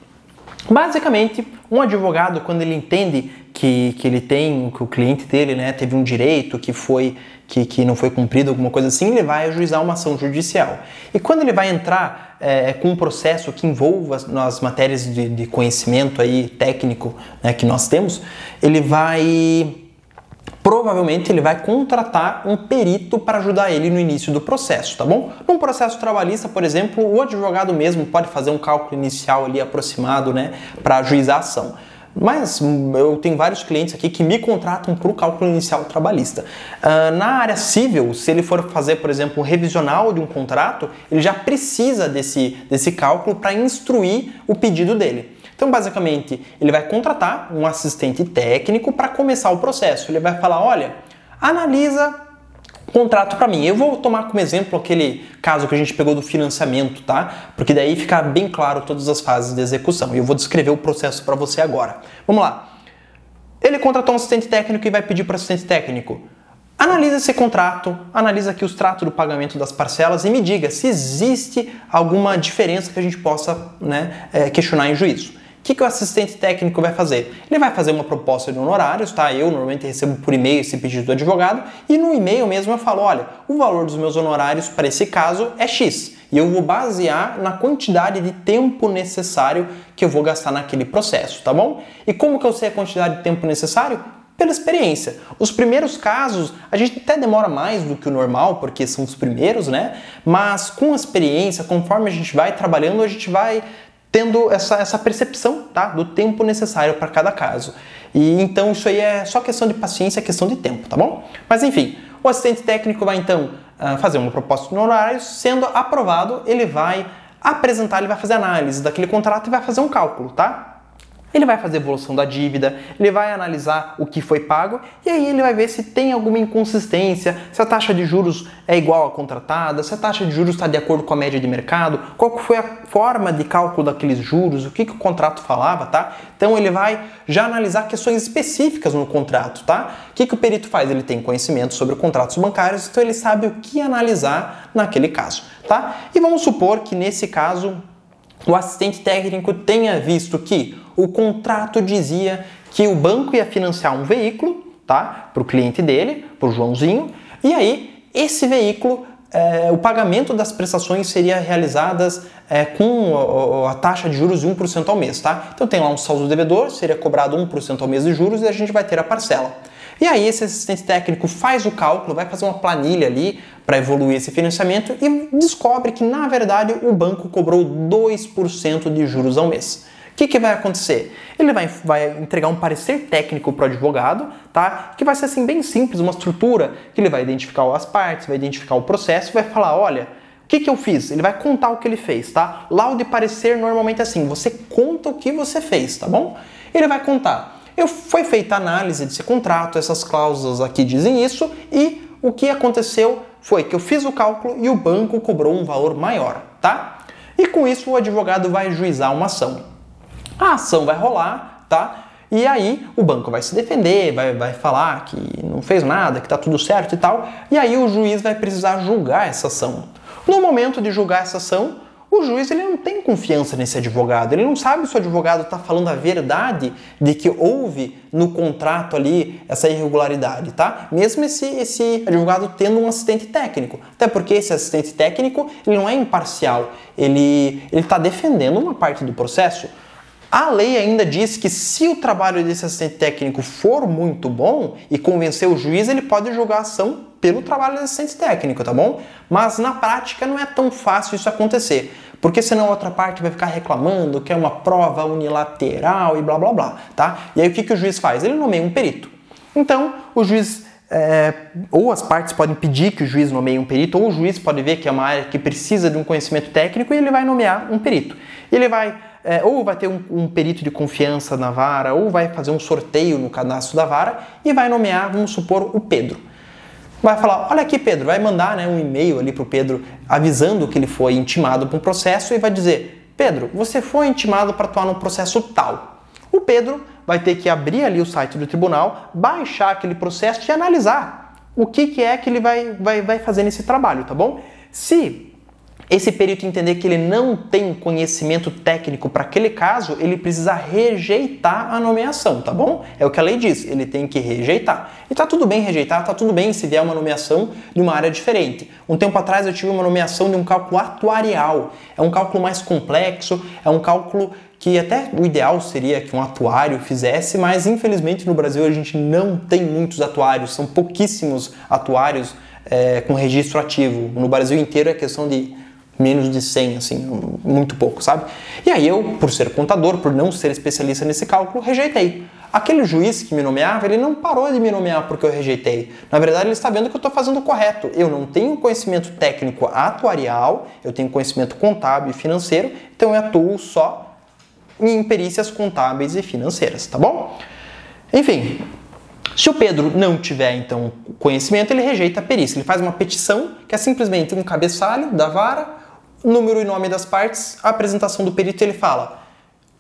Basicamente, um advogado, quando ele entende que ele tem, que o cliente dele, né, teve um direito que não foi cumprido, alguma coisa assim, ele vai ajuizar uma ação judicial. E quando ele vai entrar com um processo que envolva as matérias de conhecimento aí, técnico, né, que nós temos, provavelmente ele vai contratar um perito para ajudar ele no início do processo, tá bom? Num processo trabalhista, por exemplo, o advogado mesmo pode fazer um cálculo inicial ali aproximado, né, para ajuizar a ação. Mas eu tenho vários clientes aqui que me contratam para o cálculo inicial trabalhista. Na área civil, se ele for fazer, por exemplo, um revisional de um contrato, ele já precisa desse cálculo para instruir o pedido dele. Então, basicamente, ele vai contratar um assistente técnico para começar o processo. Ele vai falar, olha, analisa o contrato para mim. Eu vou tomar como exemplo aquele caso que a gente pegou do financiamento, tá? Porque daí fica bem claro todas as fases de execução. E eu vou descrever o processo para você agora. Vamos lá. Ele contratou um assistente técnico e vai pedir para o assistente técnico: analisa esse contrato, analisa aqui os tratos do pagamento das parcelas e me diga se existe alguma diferença que a gente possa, né, questionar em juízo. O que o assistente técnico vai fazer? Ele vai fazer uma proposta de honorários, tá? Eu normalmente recebo por e-mail esse pedido do advogado e no e-mail mesmo eu falo, olha, o valor dos meus honorários para esse caso é X e eu vou basear na quantidade de tempo necessário que eu vou gastar naquele processo, tá bom? E como que eu sei a quantidade de tempo necessário? pela experiência. Os primeiros casos, a gente até demora mais do que o normal, porque são os primeiros, né? Mas com a experiência, conforme a gente vai trabalhando, a gente vai tendo essa percepção, tá? Do tempo necessário para cada caso. E então isso aí é só questão de paciência, é questão de tempo, tá bom? Mas enfim, o assistente técnico vai então fazer uma proposta de honorários, sendo aprovado, ele vai apresentar, ele vai fazer análise daquele contrato e vai fazer um cálculo, tá? Ele vai fazer evolução da dívida, ele vai analisar o que foi pago e aí ele vai ver se tem alguma inconsistência, se a taxa de juros é igual à contratada, se a taxa de juros está de acordo com a média de mercado, qual foi a forma de cálculo daqueles juros, o que o contrato falava, tá? Então ele vai já analisar questões específicas no contrato, tá? O que o perito faz? Ele tem conhecimento sobre contratos bancários, então ele sabe o que analisar naquele caso, tá? E vamos supor que nesse caso o assistente técnico tenha visto que o contrato dizia que o banco ia financiar um veículo, tá, para o cliente dele, para o Joãozinho, e aí esse veículo, o pagamento das prestações seria realizadas com a taxa de juros de 1% ao mês, tá? Então tem lá um saldo devedor, seria cobrado 1% ao mês de juros e a gente vai ter a parcela. E aí esse assistente técnico faz o cálculo, vai fazer uma planilha ali para evoluir esse financiamento e descobre que, na verdade, o banco cobrou 2% de juros ao mês. O que vai acontecer? Ele vai entregar um parecer técnico para o advogado, tá? Que vai ser assim bem simples, uma estrutura que ele vai identificar as partes, vai identificar o processo e vai falar, olha, o que eu fiz? Ele vai contar o que ele fez, tá? Laudo de parecer normalmente é assim, você conta o que você fez, tá bom? Ele vai contar. Foi feita a análise desse contrato, essas cláusulas aqui dizem isso, e o que aconteceu foi que eu fiz o cálculo e o banco cobrou um valor maior, tá? E com isso o advogado vai juizar uma ação. A ação vai rolar, tá? E aí o banco vai se defender, vai falar que não fez nada, que tá tudo certo e tal, e aí o juiz vai precisar julgar essa ação. No momento de julgar essa ação, o juiz ele não tem confiança nesse advogado, ele não sabe se o advogado está falando a verdade de que houve no contrato ali essa irregularidade, tá? Mesmo esse advogado tendo um assistente técnico, até porque esse assistente técnico ele não é imparcial, ele está defendendo uma parte do processo. A lei ainda diz que se o trabalho desse assistente técnico for muito bom e convencer o juiz, ele pode julgar a ação pelo trabalho do assistente técnico, tá bom? Mas na prática não é tão fácil isso acontecer, porque senão a outra parte vai ficar reclamando que é uma prova unilateral e blá blá blá, tá? E aí o que o juiz faz? Ele nomeia um perito. Então o juiz, ou as partes podem pedir que o juiz nomeie um perito, ou o juiz pode ver que é uma área que precisa de um conhecimento técnico e ele vai nomear um perito. Ele vai ou vai ter um perito de confiança na vara, ou vai fazer um sorteio no cadastro da vara e vai nomear, vamos supor, o Pedro. Vai falar, olha aqui Pedro, vai mandar um e-mail ali para o Pedro avisando que ele foi intimado para um processo e vai dizer, Pedro, você foi intimado para atuar no processo tal. O Pedro vai ter que abrir ali o site do tribunal, baixar aquele processo e analisar o que é que ele vai fazer nesse trabalho, tá bom? Se esse perito entender que ele não tem conhecimento técnico para aquele caso, ele precisa rejeitar a nomeação, tá bom? É o que a lei diz, ele tem que rejeitar. E tá tudo bem rejeitar, tá tudo bem se vier uma nomeação de uma área diferente. Um tempo atrás eu tive uma nomeação de um cálculo atuarial. É um cálculo mais complexo, é um cálculo que até o ideal seria que um atuário fizesse, mas infelizmente no Brasil a gente não tem muitos atuários, são pouquíssimos atuários com registro ativo. No Brasil inteiro é questão de menos de 100, assim, muito pouco, sabe? E aí eu, por ser contador, por não ser especialista nesse cálculo, rejeitei. Aquele juiz que me nomeava, ele não parou de me nomear porque eu rejeitei. Na verdade, ele está vendo que eu estou fazendo o correto. Eu não tenho conhecimento técnico atuarial, eu tenho conhecimento contábil e financeiro, então eu atuo só em perícias contábeis e financeiras, tá bom? Enfim, se o Pedro não tiver, então, conhecimento, ele rejeita a perícia. Ele faz uma petição, que é simplesmente um cabeçalho da vara, número e nome das partes, a apresentação do perito, ele fala,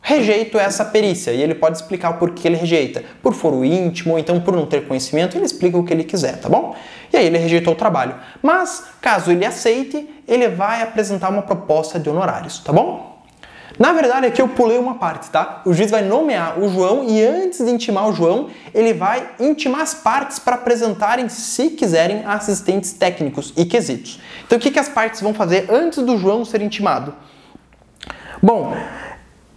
rejeito essa perícia, e ele pode explicar o porquê ele rejeita, por foro íntimo, ou então por não ter conhecimento, ele explica o que ele quiser, tá bom? E aí ele rejeitou o trabalho. Mas, caso ele aceite, ele vai apresentar uma proposta de honorários, tá bom? Na verdade, aqui eu pulei uma parte, tá? O juiz vai nomear o João e antes de intimar o João, ele vai intimar as partes para apresentarem, se quiserem, assistentes técnicos e quesitos. Então, o que as partes vão fazer antes do João ser intimado? Bom,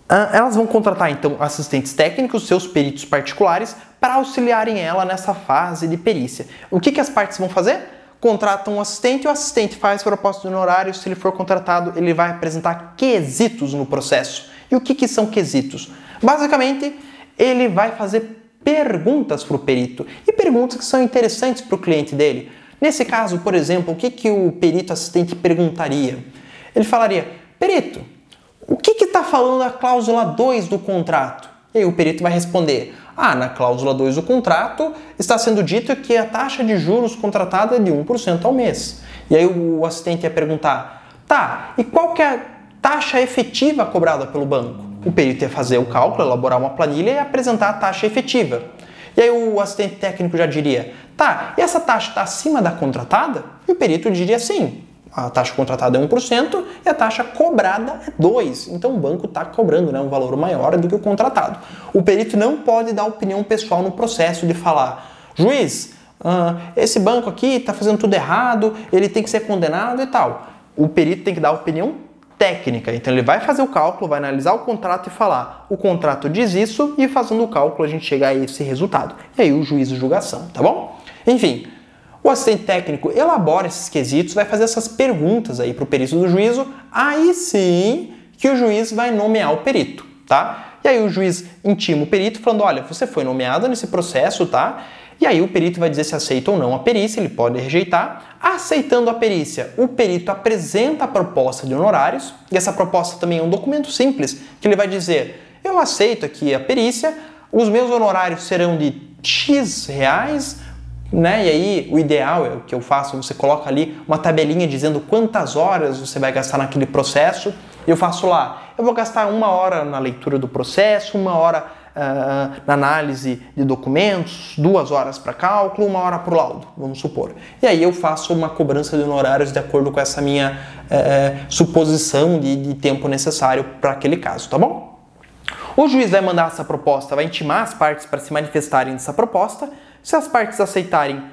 Elas vão contratar, então, assistentes técnicos, seus peritos particulares, para auxiliarem ela nessa fase de perícia. O que as partes vão fazer? Contratam um assistente e o assistente faz proposta de honorário. Se ele for contratado, ele vai apresentar quesitos no processo. E o que são quesitos? Basicamente, ele vai fazer perguntas para o perito, e perguntas que são interessantes para o cliente dele. Nesse caso, por exemplo, o que o perito assistente perguntaria? Ele falaria: perito, o que está falando a cláusula 2 do contrato? E aí o perito vai responder: na cláusula 2 do contrato está sendo dito que a taxa de juros contratada é de 1% ao mês. E aí o assistente ia perguntar: tá, e qual que é a taxa efetiva cobrada pelo banco? O perito ia fazer o cálculo, elaborar uma planilha e apresentar a taxa efetiva. E aí o assistente técnico já diria: tá, e essa taxa está acima da contratada? E o perito diria: sim. A taxa contratada é 1% e a taxa cobrada é 2%. Então o banco está cobrando, né, um valor maior do que o contratado. O perito não pode dar opinião pessoal no processo de falar: juiz, esse banco aqui está fazendo tudo errado, ele tem que ser condenado e tal. O perito tem que dar opinião técnica. Então ele vai fazer o cálculo, vai analisar o contrato e falar: o contrato diz isso, e fazendo o cálculo a gente chega a esse resultado. E aí o juiz de julgação, tá bom? Enfim, o assistente técnico elabora esses quesitos, vai fazer essas perguntas aí para o perito do juízo, aí sim que o juiz vai nomear o perito, tá? E aí o juiz intima o perito falando: olha, você foi nomeado nesse processo, tá? E aí o perito vai dizer se aceita ou não a perícia, ele pode rejeitar. Aceitando a perícia, o perito apresenta a proposta de honorários, e essa proposta também é um documento simples, que ele vai dizer: eu aceito aqui a perícia, os meus honorários serão de X reais, né? E aí o ideal é o que eu faço: você coloca ali uma tabelinha dizendo quantas horas você vai gastar naquele processo. Eu faço lá: eu vou gastar 1 hora na leitura do processo, 1 hora na análise de documentos, 2 horas para cálculo, 1 hora para o laudo, vamos supor. E aí eu faço uma cobrança de honorários de acordo com essa minha suposição de tempo necessário para aquele caso, tá bom? O juiz vai mandar essa proposta, vai intimar as partes para se manifestarem nessa proposta. Se as partes aceitarem,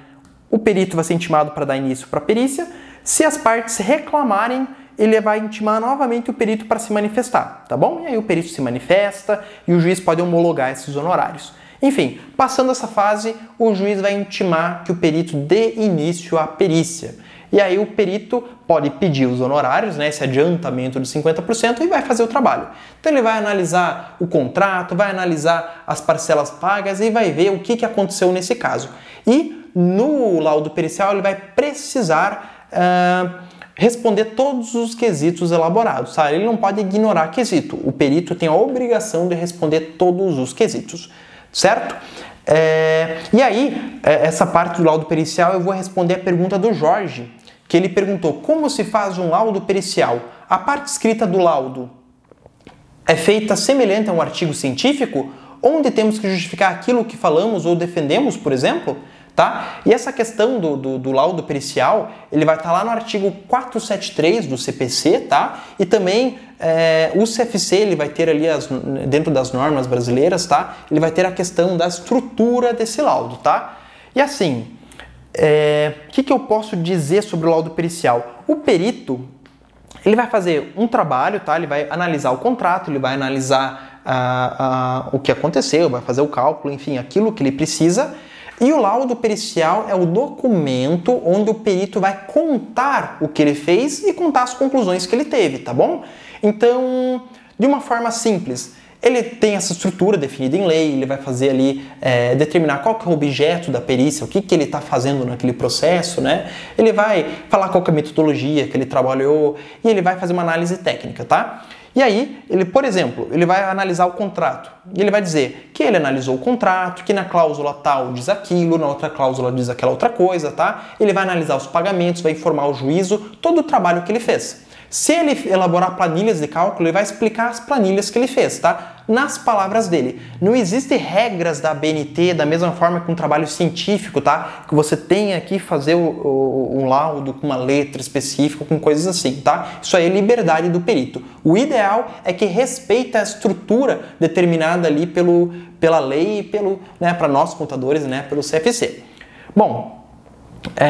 o perito vai ser intimado para dar início para a perícia. Se as partes reclamarem, ele vai intimar novamente o perito para se manifestar, tá bom? E aí o perito se manifesta e o juiz pode homologar esses honorários. Enfim, passando essa fase, o juiz vai intimar que o perito dê início à perícia. E aí o perito pode pedir os honorários, né, esse adiantamento de 50%, e vai fazer o trabalho. Então ele vai analisar o contrato, vai analisar as parcelas pagas e vai ver o que aconteceu nesse caso. E no laudo pericial ele vai precisar responder todos os quesitos elaborados, tá? Ele não pode ignorar quesito. O perito tem a obrigação de responder todos os quesitos, certo? E aí, essa parte do laudo pericial eu vou responder a pergunta do Jorge, que ele perguntou: como se faz um laudo pericial? A parte escrita do laudo é feita semelhante a um artigo científico, onde temos que justificar aquilo que falamos ou defendemos, por exemplo? Tá? E essa questão do laudo pericial, ele vai estar lá no artigo 473 do CPC, tá? E também o CFC, ele vai ter ali, dentro das normas brasileiras, tá? Ele vai ter a questão da estrutura desse laudo, tá? E assim, o que eu posso dizer sobre o laudo pericial? O perito, ele vai fazer um trabalho, tá? Ele vai analisar o contrato, ele vai analisar o que aconteceu, vai fazer o cálculo, enfim, aquilo que ele precisa. E o laudo pericial é o documento onde o perito vai contar o que ele fez e contar as conclusões que ele teve, tá bom? Então, de uma forma simples, ele tem essa estrutura definida em lei, ele vai fazer ali, determinar qual que é o objeto da perícia, o que ele está fazendo naquele processo, né? Ele vai falar qual que é a metodologia que ele trabalhou e ele vai fazer uma análise técnica, tá? E aí, ele, por exemplo, ele vai analisar o contrato e ele vai dizer que ele analisou o contrato, que na cláusula tal diz aquilo, na outra cláusula diz aquela outra coisa, tá? Ele vai analisar os pagamentos, vai informar o juízo todo o trabalho que ele fez. Se ele elaborar planilhas de cálculo, ele vai explicar as planilhas que ele fez, tá? Nas palavras dele. Não existem regras da ABNT da mesma forma que um trabalho científico, tá? Que você tem aqui fazer um laudo com uma letra específica, com coisas assim, tá? Isso aí é liberdade do perito. O ideal é que respeite a estrutura determinada ali pela lei e para nós contadores, né? Pelo CFC. Bom,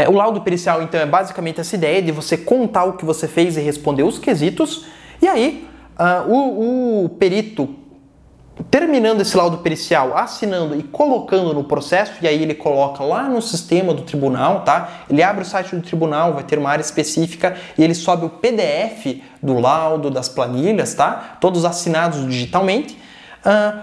o laudo pericial, então, é basicamente essa ideia de você contar o que você fez e responder os quesitos. E aí, o perito, terminando esse laudo pericial, assinando e colocando no processo, e aí ele coloca lá no sistema do tribunal, tá? Ele abre o site do tribunal, vai ter uma área específica e ele sobe o PDF do laudo, das planilhas, tá? Todos assinados digitalmente.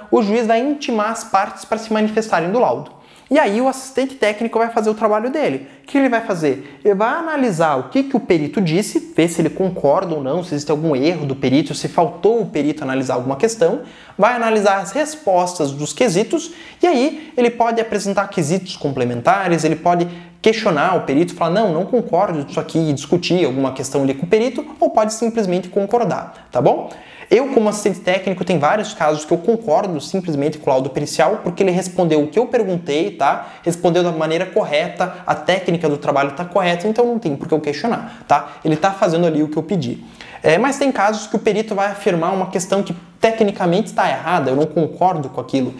O juiz vai intimar as partes para se manifestarem do laudo. E aí o assistente técnico vai fazer o trabalho dele. O que ele vai fazer? Ele vai analisar o que o perito disse, ver se ele concorda ou não, se existe algum erro do perito, se faltou o perito analisar alguma questão, vai analisar as respostas dos quesitos e aí ele pode apresentar quesitos complementares, ele pode questionar o perito, falar não concordo disso aqui, discutir alguma questão ali com o perito, ou pode simplesmente concordar, tá bom? Eu, como assistente técnico, tem vários casos que eu concordo simplesmente com o laudo pericial, porque ele respondeu o que eu perguntei, tá? Respondeu da maneira correta, a técnica do trabalho está correta, então não tem por que eu questionar, tá? Ele está fazendo ali o que eu pedi. Mas tem casos que o perito vai afirmar uma questão que tecnicamente está errada, eu não concordo com aquilo.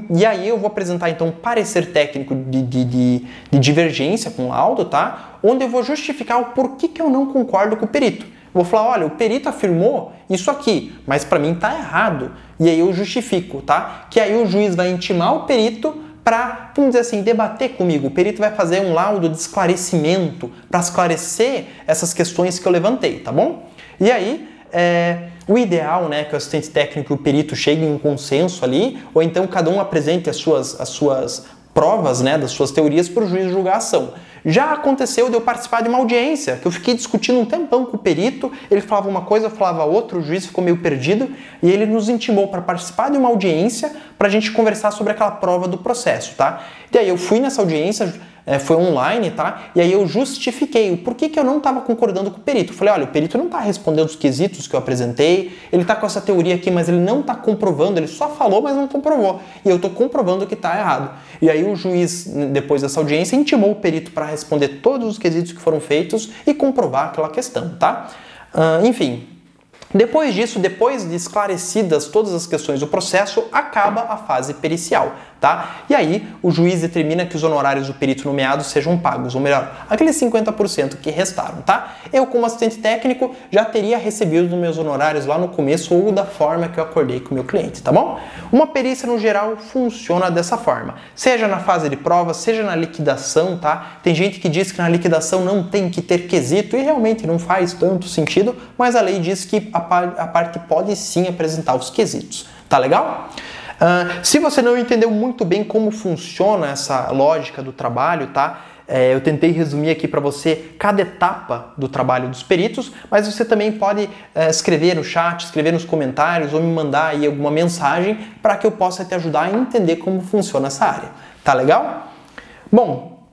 E aí eu vou apresentar então um parecer técnico de divergência com o laudo, tá? Onde eu vou justificar o porquê que eu não concordo com o perito. Vou falar, olha, o perito afirmou isso aqui, mas para mim tá errado. E aí eu justifico, tá? Que aí o juiz vai intimar o perito para, vamos dizer assim, debater comigo. O perito vai fazer um laudo de esclarecimento para esclarecer essas questões que eu levantei, tá bom? E aí, o ideal, né, que o assistente técnico e o perito cheguem em um consenso ali, ou então cada um apresente as suas provas, né, das suas teorias para o juiz julgar a ação. Já aconteceu de eu participar de uma audiência, que eu fiquei discutindo um tempão com o perito, ele falava uma coisa, eu falava outra, o juiz ficou meio perdido, e ele nos intimou para participar de uma audiência para a gente conversar sobre aquela prova do processo, tá? E aí eu fui nessa audiência, foi online, tá? E aí eu justifiquei o porquê que eu não estava concordando com o perito. Eu falei, olha, o perito não está respondendo os quesitos que eu apresentei, ele está com essa teoria aqui, mas ele não está comprovando, ele só falou, mas não comprovou. E eu estou comprovando que está errado. E aí o juiz, depois dessa audiência, intimou o perito para responder todos os quesitos que foram feitos e comprovar aquela questão, tá? Enfim, depois disso, depois de esclarecidas todas as questões do processo, acaba a fase pericial, tá? E aí o juiz determina que os honorários do perito nomeado sejam pagos, ou melhor, aqueles 50% que restaram, tá? Eu, como assistente técnico, já teria recebido os meus honorários lá no começo ou da forma que eu acordei com o meu cliente, tá bom? Uma perícia, no geral, funciona dessa forma, seja na fase de prova, seja na liquidação, tá? Tem gente que diz que na liquidação não tem que ter quesito e realmente não faz tanto sentido, mas a lei diz que a parte pode sim apresentar os quesitos, tá legal? Se você não entendeu muito bem como funciona essa lógica do trabalho, tá? Eu tentei resumir aqui para você cada etapa do trabalho dos peritos, mas você também pode escrever no chat, escrever nos comentários ou me mandar aí alguma mensagem para que eu possa te ajudar a entender como funciona essa área, tá legal? Bom,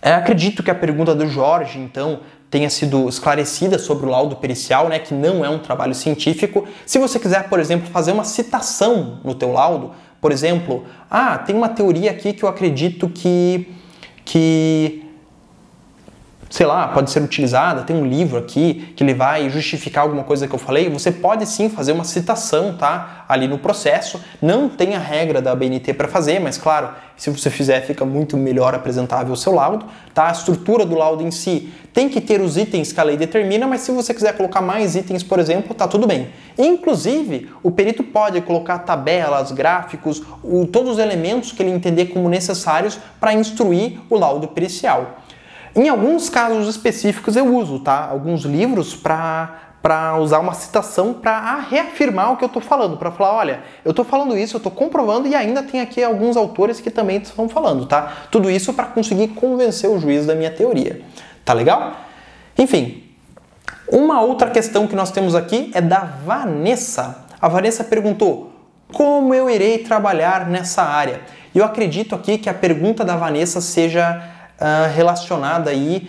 acredito que a pergunta do Jorge, então, tenha sido esclarecida sobre o laudo pericial, né, que não é um trabalho científico. Se você quiser, por exemplo, fazer uma citação no teu laudo, por exemplo, tem uma teoria aqui que eu acredito que sei lá, pode ser utilizada, tem um livro aqui que ele vai justificar alguma coisa que eu falei, você pode sim fazer uma citação, tá? Ali no processo, não tem a regra da ABNT para fazer, mas claro, se você fizer fica muito melhor apresentável o seu laudo, tá? A estrutura do laudo em si tem que ter os itens que a lei determina, mas se você quiser colocar mais itens, por exemplo, tá tudo bem. Inclusive, o perito pode colocar tabelas, gráficos, todos os elementos que ele entender como necessários para instruir o laudo pericial. Em alguns casos específicos eu uso, tá? Alguns livros para usar uma citação para reafirmar o que eu estou falando, para falar, olha, eu estou falando isso, eu estou comprovando e ainda tem aqui alguns autores que também estão falando, tá? Tudo isso para conseguir convencer o juiz da minha teoria, tá legal? Enfim, uma outra questão que nós temos aqui é da Vanessa. A Vanessa perguntou, como eu irei trabalhar nessa área? E eu acredito aqui que a pergunta da Vanessa seja relacionada aí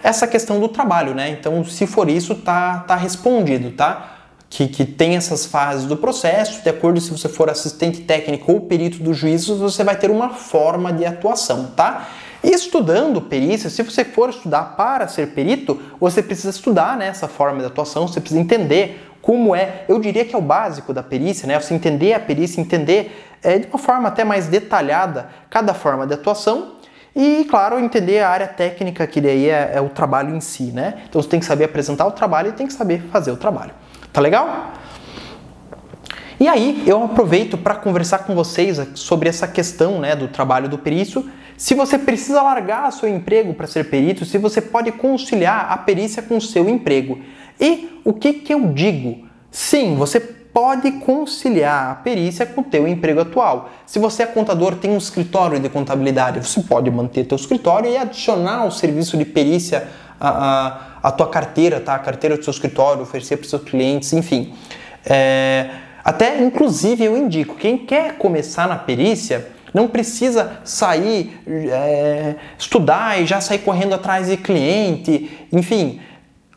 essa questão do trabalho, né? Então, se for isso, tá respondido, tá? Que tem essas fases do processo, de acordo se você for assistente técnico ou perito do juízo, você vai ter uma forma de atuação, tá? E estudando perícia, se você for estudar para ser perito, você precisa estudar, né, essa forma de atuação, você precisa entender como eu diria que é o básico da perícia, né? Você entender a perícia, entender de uma forma até mais detalhada cada forma de atuação, e, claro, entender a área técnica, que daí é o trabalho em si, né? Então você tem que saber apresentar o trabalho e tem que saber fazer o trabalho. Tá legal? E aí, eu aproveito para conversar com vocês sobre essa questão, né, do trabalho do perício. Se você precisa largar seu emprego para ser perito, se você pode conciliar a perícia com o seu emprego. E o que eu digo? Sim, você pode conciliar a perícia com o teu emprego atual. Se você é contador, tem um escritório de contabilidade, você pode manter teu escritório e adicionar o serviço de perícia à tua carteira, tá? A carteira do seu escritório, oferecer para os seus clientes, enfim. Até, inclusive, eu indico, quem quer começar na perícia, não precisa sair, estudar e já sair correndo atrás de cliente, enfim.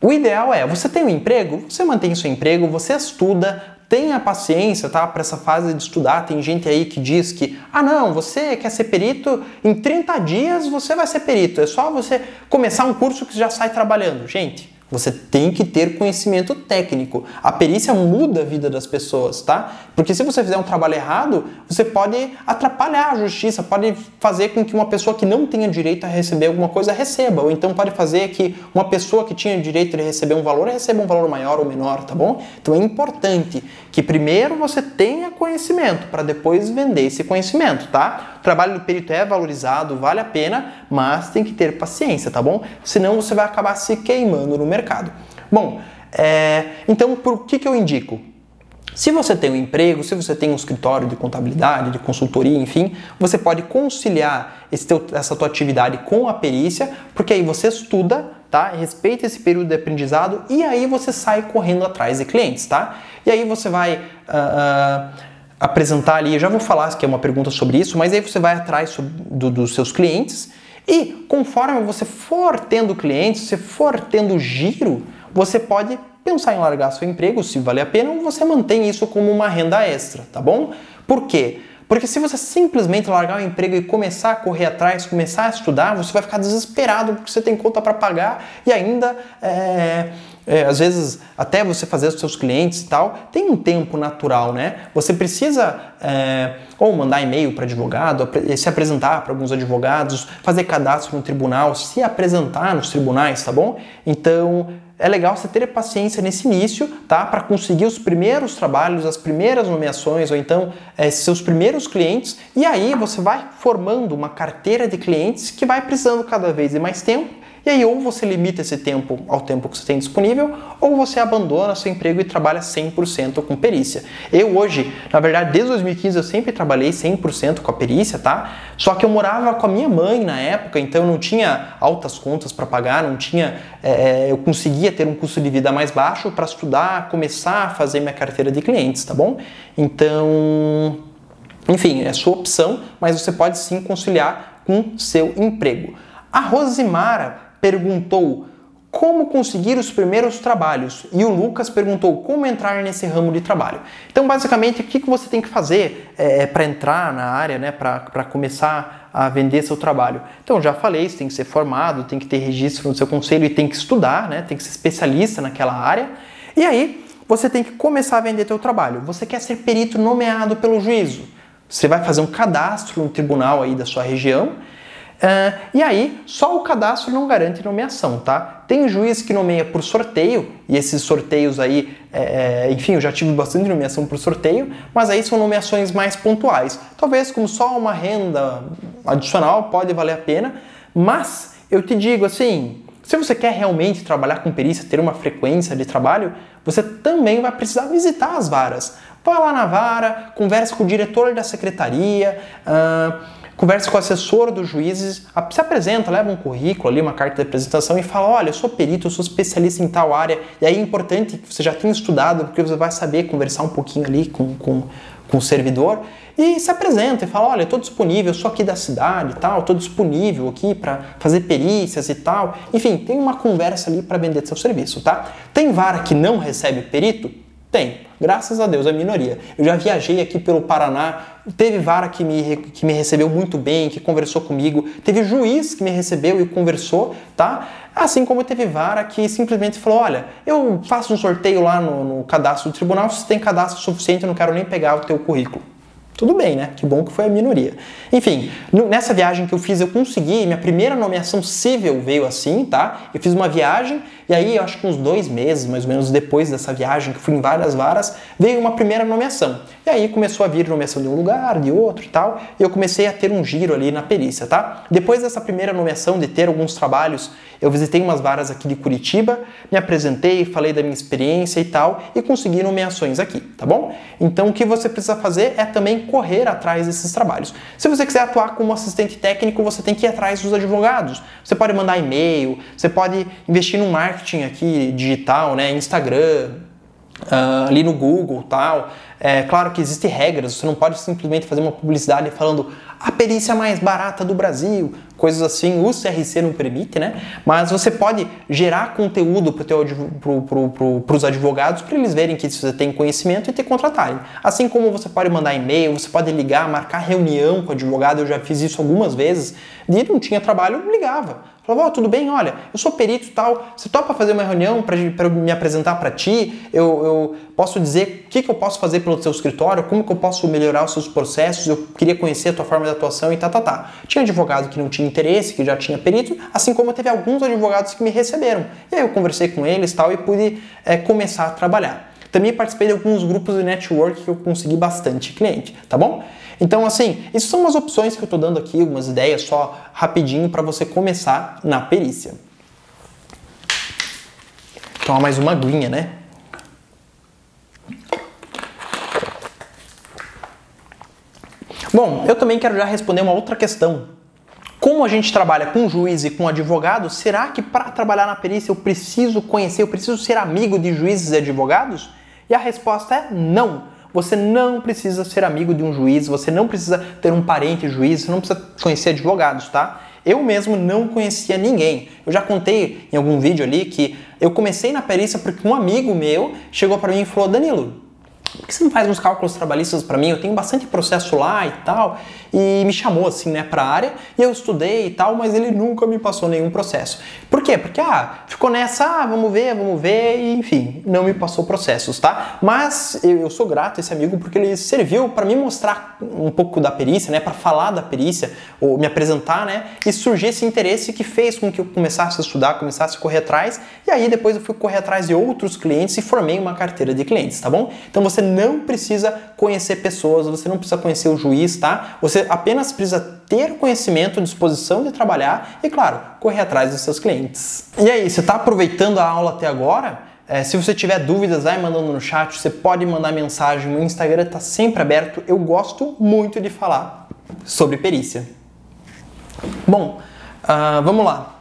O ideal é, você tem um emprego, você mantém seu emprego, você estuda, tenha paciência, tá? Para essa fase de estudar. Tem gente aí que diz que, não, você quer ser perito, em 30 dias você vai ser perito, é só você começar um curso que já sai trabalhando. Gente, você tem que ter conhecimento técnico. A perícia muda a vida das pessoas, tá? Porque se você fizer um trabalho errado, você pode atrapalhar a justiça, pode fazer com que uma pessoa que não tenha direito a receber alguma coisa receba, ou então pode fazer que uma pessoa que tinha direito de receber um valor receba um valor maior ou menor, tá bom? Então é importante que primeiro você tenha conhecimento para depois vender esse conhecimento, tá? O trabalho do perito é valorizado, vale a pena, mas tem que ter paciência, tá bom? Senão você vai acabar se queimando no mercado. Bom, então por que eu indico? Se você tem um emprego, se você tem um escritório de contabilidade, de consultoria, enfim, você pode conciliar essa tua atividade com a perícia, porque aí você estuda, tá? Respeita esse período de aprendizado e aí você sai correndo atrás de clientes, tá? E aí você vai apresentar ali, eu já vou falar que é uma pergunta sobre isso, mas aí você vai atrás dos seus clientes e conforme você for tendo clientes, se for tendo giro, você pode pensar em largar seu emprego, se vale a pena, ou você mantém isso como uma renda extra, tá bom? Por quê? Porque se você simplesmente largar o emprego e começar a correr atrás, começar a estudar, você vai ficar desesperado porque você tem conta para pagar e ainda, às vezes, até você fazer os seus clientes e tal, tem um tempo natural, né? Você precisa ou mandar e-mail para advogado, se apresentar para alguns advogados, fazer cadastro no tribunal, se apresentar nos tribunais, tá bom? Então, é legal você ter paciência nesse início, tá? Para conseguir os primeiros trabalhos, as primeiras nomeações, ou então seus primeiros clientes, e aí você vai formando uma carteira de clientes que vai precisando cada vez de mais tempo, e aí ou você limita esse tempo ao tempo que você tem disponível, ou você abandona seu emprego e trabalha 100% com perícia. Eu hoje, na verdade, desde 2015 eu sempre trabalhei 100% com a perícia, tá? Só que eu morava com a minha mãe na época, então eu não tinha altas contas para pagar, não tinha, eu conseguia ter um custo de vida mais baixo para estudar, começar a fazer minha carteira de clientes, tá bom? Então, enfim, é sua opção, mas você pode sim conciliar com seu emprego. A Rosimara perguntou como conseguir os primeiros trabalhos e o Lucas perguntou como entrar nesse ramo de trabalho. Então, basicamente, o que você tem que fazer para entrar na área, né, para começar a vender seu trabalho? Então, já falei, você tem que ser formado, tem que ter registro no seu conselho e tem que estudar, né, tem que ser especialista naquela área. E aí, você tem que começar a vender seu trabalho. Você quer ser perito nomeado pelo juízo. Você vai fazer um cadastro no tribunal aí da sua região. E aí, só o cadastro não garante nomeação, tá? Tem juiz que nomeia por sorteio, e esses sorteios aí, enfim, eu já tive bastante nomeação por sorteio, mas aí são nomeações mais pontuais. Talvez como só uma renda adicional pode valer a pena, mas eu te digo assim, se você quer realmente trabalhar com perícia, ter uma frequência de trabalho, você também vai precisar visitar as varas. Vai lá na vara, converse com o diretor da secretaria, converse com o assessor dos juízes, se apresenta, leva um currículo ali, uma carta de apresentação e fala, olha, eu sou perito, eu sou especialista em tal área, e aí é importante que você já tenha estudado, porque você vai saber conversar um pouquinho ali com o servidor, e se apresenta e fala, olha, eu estou disponível, eu sou aqui da cidade e tal, estou disponível aqui para fazer perícias e tal. Enfim, tem uma conversa ali para vender seu serviço, tá? Tem vara que não recebe perito? Tem. Graças a Deus, é a minoria. Eu já viajei aqui pelo Paraná, teve vara que me recebeu muito bem, que conversou comigo, teve juiz que me recebeu e conversou, tá? Assim como teve vara que simplesmente falou, olha, eu faço um sorteio lá no cadastro do tribunal, se tem cadastro suficiente, eu não quero nem pegar o teu currículo. Tudo bem, né? Que bom que foi a minoria. Enfim, nessa viagem que eu fiz, eu consegui, minha primeira nomeação civil veio assim, tá? Eu fiz uma viagem e aí, eu acho que uns 2 meses, mais ou menos, depois dessa viagem, que eu fui em várias varas, veio uma primeira nomeação. E aí começou a vir nomeação de um lugar, de outro e tal, e eu comecei a ter um giro ali na perícia, tá? Depois dessa primeira nomeação, de ter alguns trabalhos, eu visitei umas varas aqui de Curitiba, me apresentei, falei da minha experiência e tal, e consegui nomeações aqui, tá bom? Então, o que você precisa fazer é também correr atrás desses trabalhos. Se você quiser atuar como assistente técnico, você tem que ir atrás dos advogados. Você pode mandar e-mail, você pode investir no marketing aqui digital, né? Instagram, ali no Google e tal. É claro que existem regras, você não pode simplesmente fazer uma publicidade falando a perícia mais barata do Brasil, coisas assim, o CRC não permite, né? Mas você pode gerar conteúdo para os advogados para eles verem que você tem conhecimento e te contratarem. Assim como você pode mandar e-mail, você pode ligar, marcar reunião com o advogado, eu já fiz isso algumas vezes, e não tinha trabalho, eu ligava. Falava, tudo bem, olha, eu sou perito e tal, você topa fazer uma reunião para eu me apresentar para ti, eu posso dizer o que eu posso fazer pelo seu escritório, como que eu posso melhorar os seus processos, eu queria conhecer a tua forma de atuação e tá. Tinha advogado que não tinha interesse, que já tinha perito, assim como teve alguns advogados que me receberam. E aí eu conversei com eles tal, e pude começar a trabalhar. Também participei de alguns grupos de network que eu consegui bastante cliente, tá bom? Então, assim, isso são umas opções que eu estou dando aqui, algumas ideias só rapidinho para você começar na perícia. Toma mais uma aguinha, né? Bom, eu também quero já responder uma outra questão. Como a gente trabalha com juiz e com advogado, será que para trabalhar na perícia eu preciso conhecer, eu preciso ser amigo de juízes e advogados? E a resposta é não. Você não precisa ser amigo de um juiz, você não precisa ter um parente juiz, você não precisa conhecer advogados, tá? Eu mesmo não conhecia ninguém. Eu já contei em algum vídeo ali que eu comecei na perícia porque um amigo meu chegou para mim e falou, Danilo, por que você não faz uns cálculos trabalhistas para mim? Eu tenho bastante processo lá e tal. E me chamou assim, né, para a área, e eu estudei e tal, mas ele nunca me passou nenhum processo. Por quê? Porque, ficou nessa, vamos ver, e enfim, não me passou processos, tá? Mas eu sou grato a esse amigo porque ele serviu para me mostrar um pouco da perícia, né, para falar da perícia, ou me apresentar, né, e surgir esse interesse que fez com que eu começasse a estudar, começasse a correr atrás, e aí depois eu fui correr atrás de outros clientes e formei uma carteira de clientes, tá bom? Então você não precisa conhecer pessoas, você não precisa conhecer o juiz, tá? Você apenas precisa ter conhecimento, disposição de trabalhar e, claro, correr atrás dos seus clientes. E aí, você está aproveitando a aula até agora? Se você tiver dúvidas, vai mandando no chat, você pode mandar mensagem, meu Instagram está sempre aberto, eu gosto muito de falar sobre perícia. Bom, vamos lá.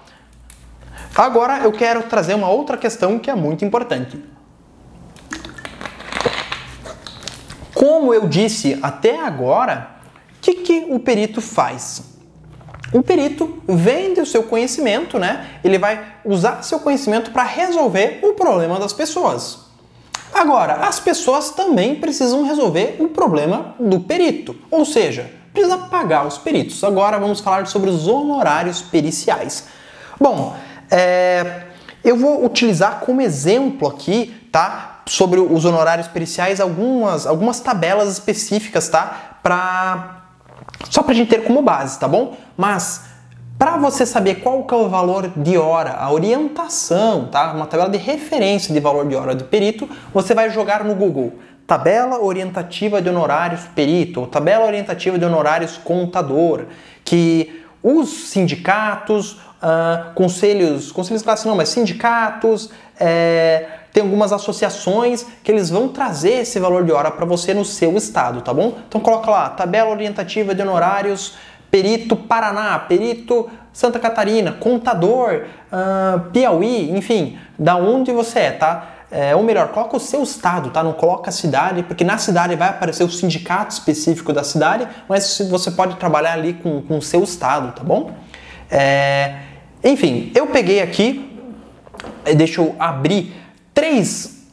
Agora eu quero trazer uma outra questão que é muito importante. Como eu disse até agora, o que o perito faz? O perito vende o seu conhecimento, né? Ele vai usar seu conhecimento para resolver o problema das pessoas. Agora, as pessoas também precisam resolver o problema do perito, ou seja, precisa pagar os peritos. Agora vamos falar sobre os honorários periciais. Bom, eu vou utilizar como exemplo aqui, tá? Sobre os honorários periciais algumas tabelas específicas, tá? Só pra gente ter como base, tá bom? Mas para você saber qual que é o valor de hora, a orientação, tá? Uma tabela de referência de valor de hora do perito, você vai jogar no Google tabela orientativa de honorários perito, ou tabela orientativa de honorários contador, que os sindicatos, conselhos classe não, mas sindicatos, tem algumas associações que eles vão trazer esse valor de hora para você no seu estado, tá bom? Então coloca lá, tabela orientativa de honorários, perito Paraná, perito Santa Catarina, contador, Piauí, enfim, da onde você é, tá? Ou melhor, coloca o seu estado, tá? Não coloca a cidade, porque na cidade vai aparecer o sindicato específico da cidade, mas você pode trabalhar ali com o seu estado, tá bom? Enfim, eu peguei aqui, deixa eu abrir 3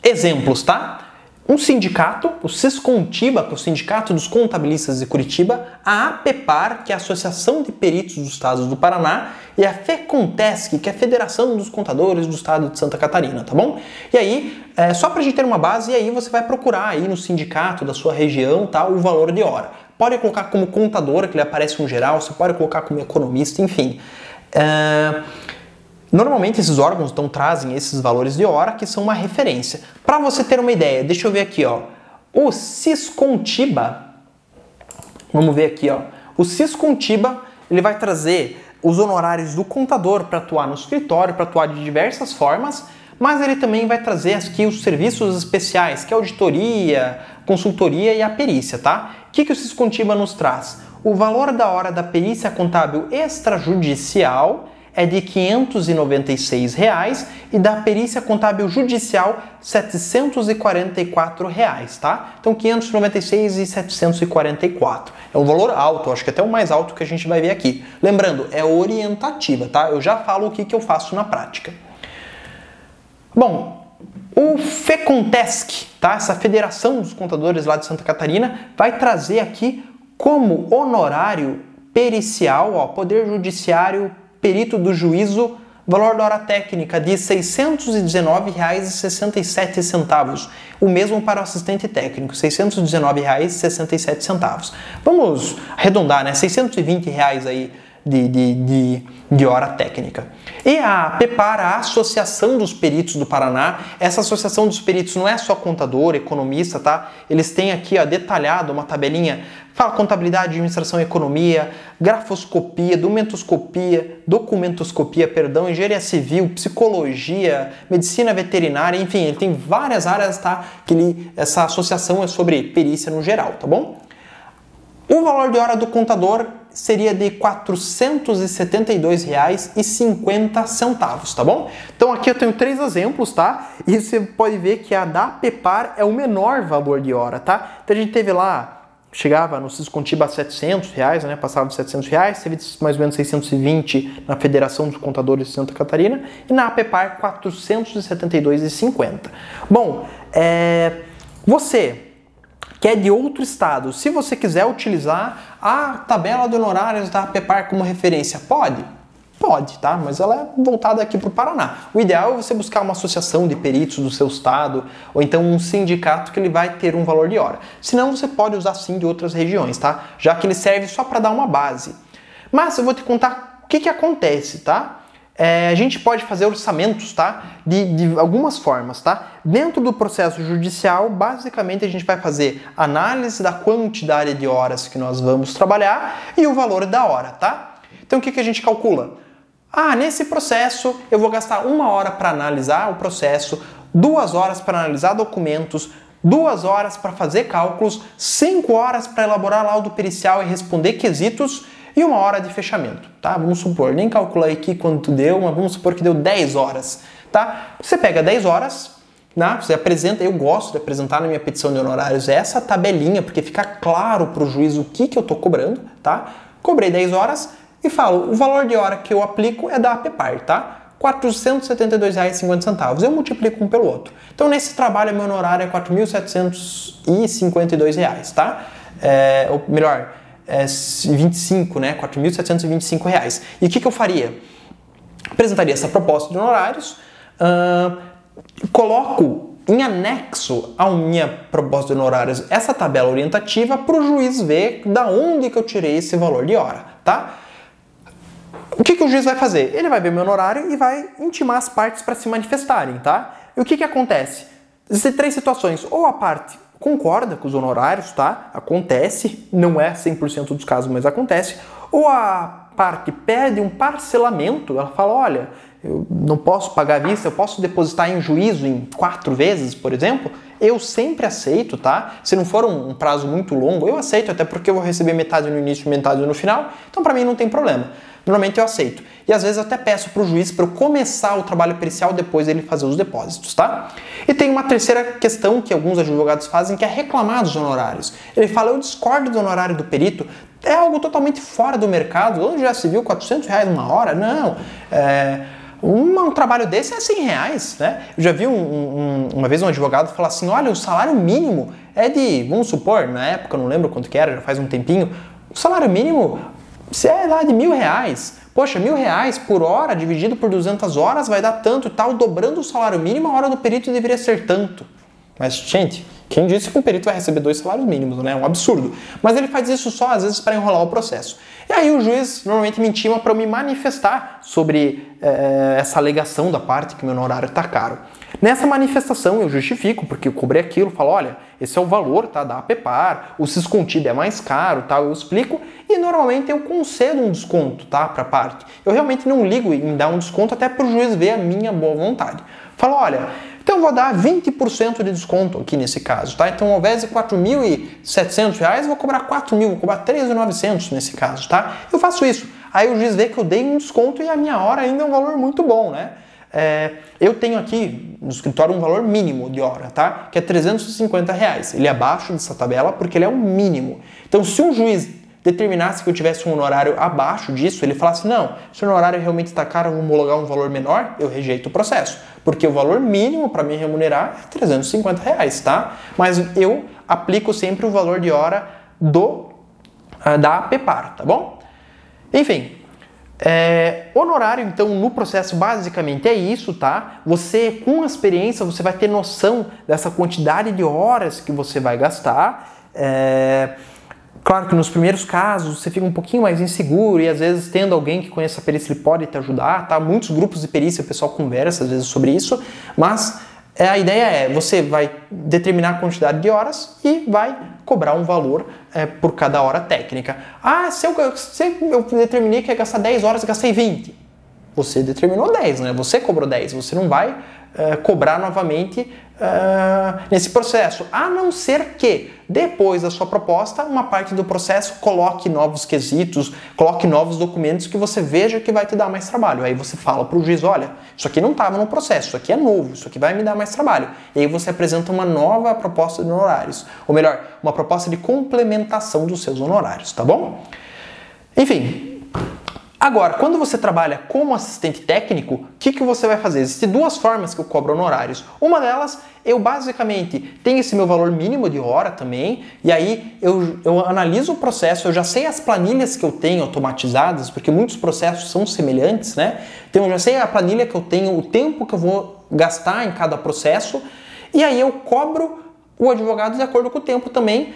exemplos, tá? um sindicato, o Siscontiba, que é o Sindicato dos Contabilistas de Curitiba, a APEPAR, que é a Associação de Peritos dos Estados do Paraná, e a FECONTESC, que é a Federação dos Contadores do Estado de Santa Catarina, tá bom? E aí, só pra gente ter uma base, e aí você vai procurar aí no sindicato da sua região, tá, o valor de hora. Pode colocar como contador, que ele aparece no geral, você pode colocar como economista, enfim. Normalmente esses órgãos então trazem esses valores de hora que são uma referência. Para você ter uma ideia, deixa eu ver aqui, ó. O Siscontiba, vamos ver aqui, ó. O Siscontiba, ele vai trazer os honorários do contador para atuar no escritório, para atuar de diversas formas, mas ele também vai trazer aqui os serviços especiais, que é a auditoria, consultoria e a perícia, tá? O que o Siscontiba nos traz? O valor da hora da perícia contábil extrajudicial é de R$ 596 e da perícia contábil judicial R$ 744, tá? Então 596 e 744. É um valor alto, acho que até o mais alto que a gente vai ver aqui. Lembrando, é orientativa, tá? Eu já falo o que eu faço na prática. Bom, o FECONTESC, tá? Essa Federação dos Contadores lá de Santa Catarina, vai trazer aqui como honorário pericial, ó, Poder Judiciário Perito do Juízo, valor da hora técnica de R$ 619,67. O mesmo para o assistente técnico, R$ 619,67. Vamos arredondar, né? R$ 620 aí de hora técnica. E a APEPAR, a Associação dos Peritos do Paraná, essa Associação dos Peritos não é só contador, economista, tá? Eles têm aqui, ó, detalhado uma tabelinha, fala contabilidade, administração e economia, grafoscopia, documentoscopia, perdão, engenharia civil, psicologia, medicina veterinária, enfim, ele tem várias áreas, tá? Essa associação é sobre perícia no geral, tá bom? O valor de hora do contador seria de R$ 472,50, tá bom? Então aqui eu tenho 3 exemplos, tá? E você pode ver que a da APEPAR é o menor valor de hora, tá? Então a gente teve lá, chegava no Siscontiba a R$ 700, né? Passava de R$ 700, teve mais ou menos 620 na Federação dos Contadores de Santa Catarina e na APEPAR R$ 472,50. Bom, você que é de outro estado, se você quiser utilizar a tabela de honorários da APEPAR como referência, pode? Pode, tá? Mas ela é voltada aqui para o Paraná. O ideal é você buscar uma associação de peritos do seu estado, ou então um sindicato que ele vai ter um valor de hora. Senão você pode usar sim de outras regiões, tá? Já que ele serve só para dar uma base. Mas eu vou te contar o que acontece, tá? A gente pode fazer orçamentos, tá? De algumas formas, tá? Dentro do processo judicial, basicamente a gente vai fazer análise da quantidade de horas que nós vamos trabalhar e o valor da hora, tá? Então o que a gente calcula? Nesse processo eu vou gastar 1 hora para analisar o processo, 2 horas para analisar documentos, 2 horas para fazer cálculos, 5 horas para elaborar laudo pericial e responder quesitos, e 1 hora de fechamento, tá? Vamos supor, nem calculei aqui quanto deu, mas vamos supor que deu 10 horas, tá? Você pega 10 horas, né? Você apresenta, eu gosto de apresentar na minha petição de honorários essa tabelinha, porque fica claro para o juiz o que eu estou cobrando, tá? Cobrei 10 horas e falo, o valor de hora que eu aplico é da APEPAR, tá? R$ 472,50. Eu multiplico um pelo outro. Então, nesse trabalho, meu honorário é R$ 4.752, tá? Ou melhor, 25, né? R$ 4.725. E o que eu faria? Apresentaria essa proposta de honorários, coloco em anexo à minha proposta de honorários essa tabela orientativa para o juiz ver da onde que eu tirei esse valor de hora, tá? O que o juiz vai fazer? Ele vai ver meu honorário e vai intimar as partes para se manifestarem, tá? E o que acontece? Existem 3 situações. Ou a parte concorda com os honorários, tá? Acontece, não é 100% dos casos, mas acontece. Ou a parte pede um parcelamento, ela fala, olha, eu não posso pagar à vista, eu posso depositar em juízo em 4 vezes, por exemplo. Eu sempre aceito, tá? Se não for um prazo muito longo, eu aceito, até porque eu vou receber metade no início e metade no final, então para mim não tem problema. Normalmente eu aceito. E às vezes eu até peço para o juiz para eu começar o trabalho pericial depois dele fazer os depósitos, tá? E tem uma terceira questão que alguns advogados fazem, que é reclamar dos honorários. Ele fala, eu discordo do honorário do perito, é algo totalmente fora do mercado, onde já se viu R$ 400 uma hora? Não. Um trabalho desse é R$100, né? Eu já vi uma vez um advogado falar assim, olha, o salário mínimo é de, vamos supor, na época, eu não lembro quanto que era, já faz um tempinho, o salário mínimo é lá de R$1.000. Poxa, R$1.000 por hora, dividido por 200 horas, vai dar tanto e tal, dobrando o salário mínimo, a hora do perito deveria ser tanto. Mas, gente, quem disse que um perito vai receber 2 salários mínimos, né? É um absurdo. Mas ele faz isso só, às vezes, para enrolar o processo. E aí o juiz normalmente me intima para eu me manifestar sobre essa alegação da parte que meu honorário está caro. Nessa manifestação eu justifico, porque eu cobrei aquilo, falo, olha, esse é o valor, tá, da APPAR, o Siscontido é mais caro, tá, eu explico, e normalmente eu concedo um desconto, tá, para a parte. Eu realmente não ligo em dar um desconto até para o juiz ver a minha boa vontade. Falo, olha, então eu vou dar 20% de desconto aqui nesse caso, tá? Então ao invés de R$4.700, eu vou cobrar R$4.000, vou cobrar R$3.900 nesse caso, tá? Eu faço isso. Aí o juiz vê que eu dei um desconto e a minha hora ainda é um valor muito bom, né? Eu tenho aqui no escritório um valor mínimo de hora, tá? Que é R$350. Ele é abaixo dessa tabela porque ele é o mínimo. Então se um juiz determinasse que eu tivesse um honorário abaixo disso, ele falasse, não, se o honorário realmente está caro, eu vou homologar um valor menor, eu rejeito o processo. Porque o valor mínimo para me remunerar é R$350, tá? Mas eu aplico sempre o valor de hora da APPAR, tá bom? Enfim, honorário, então, no processo basicamente é isso, tá? Você, com a experiência, você vai ter noção dessa quantidade de horas que você vai gastar. Claro que nos primeiros casos você fica um pouquinho mais inseguro e às vezes tendo alguém que conheça a perícia ele pode te ajudar, tá? Muitos grupos de perícia o pessoal conversa às vezes sobre isso, mas a ideia é você vai determinar a quantidade de horas e vai cobrar um valor por cada hora técnica. Ah, se eu determinei que ia gastar 10 horas e gastei 20. Você determinou 10, né? Você cobrou 10, você não vai cobrar novamente nesse processo, a não ser que depois da sua proposta, uma parte do processo coloque novos quesitos, coloque novos documentos que você veja que vai te dar mais trabalho. Aí você fala para o juiz, olha, isso aqui não estava no processo, isso aqui é novo, isso aqui vai me dar mais trabalho. E aí você apresenta uma nova proposta de honorários, ou melhor, uma proposta de complementação dos seus honorários, tá bom? Enfim. Agora, quando você trabalha como assistente técnico, o que você vai fazer? Existem 2 formas que eu cobro honorários. Uma delas, eu basicamente tenho esse meu valor mínimo de hora também, e aí eu analiso o processo, eu já sei as planilhas que eu tenho automatizadas, porque muitos processos são semelhantes, né? Então eu já sei a planilha que eu tenho, o tempo que eu vou gastar em cada processo, e aí eu cobro o advogado de acordo com o tempo também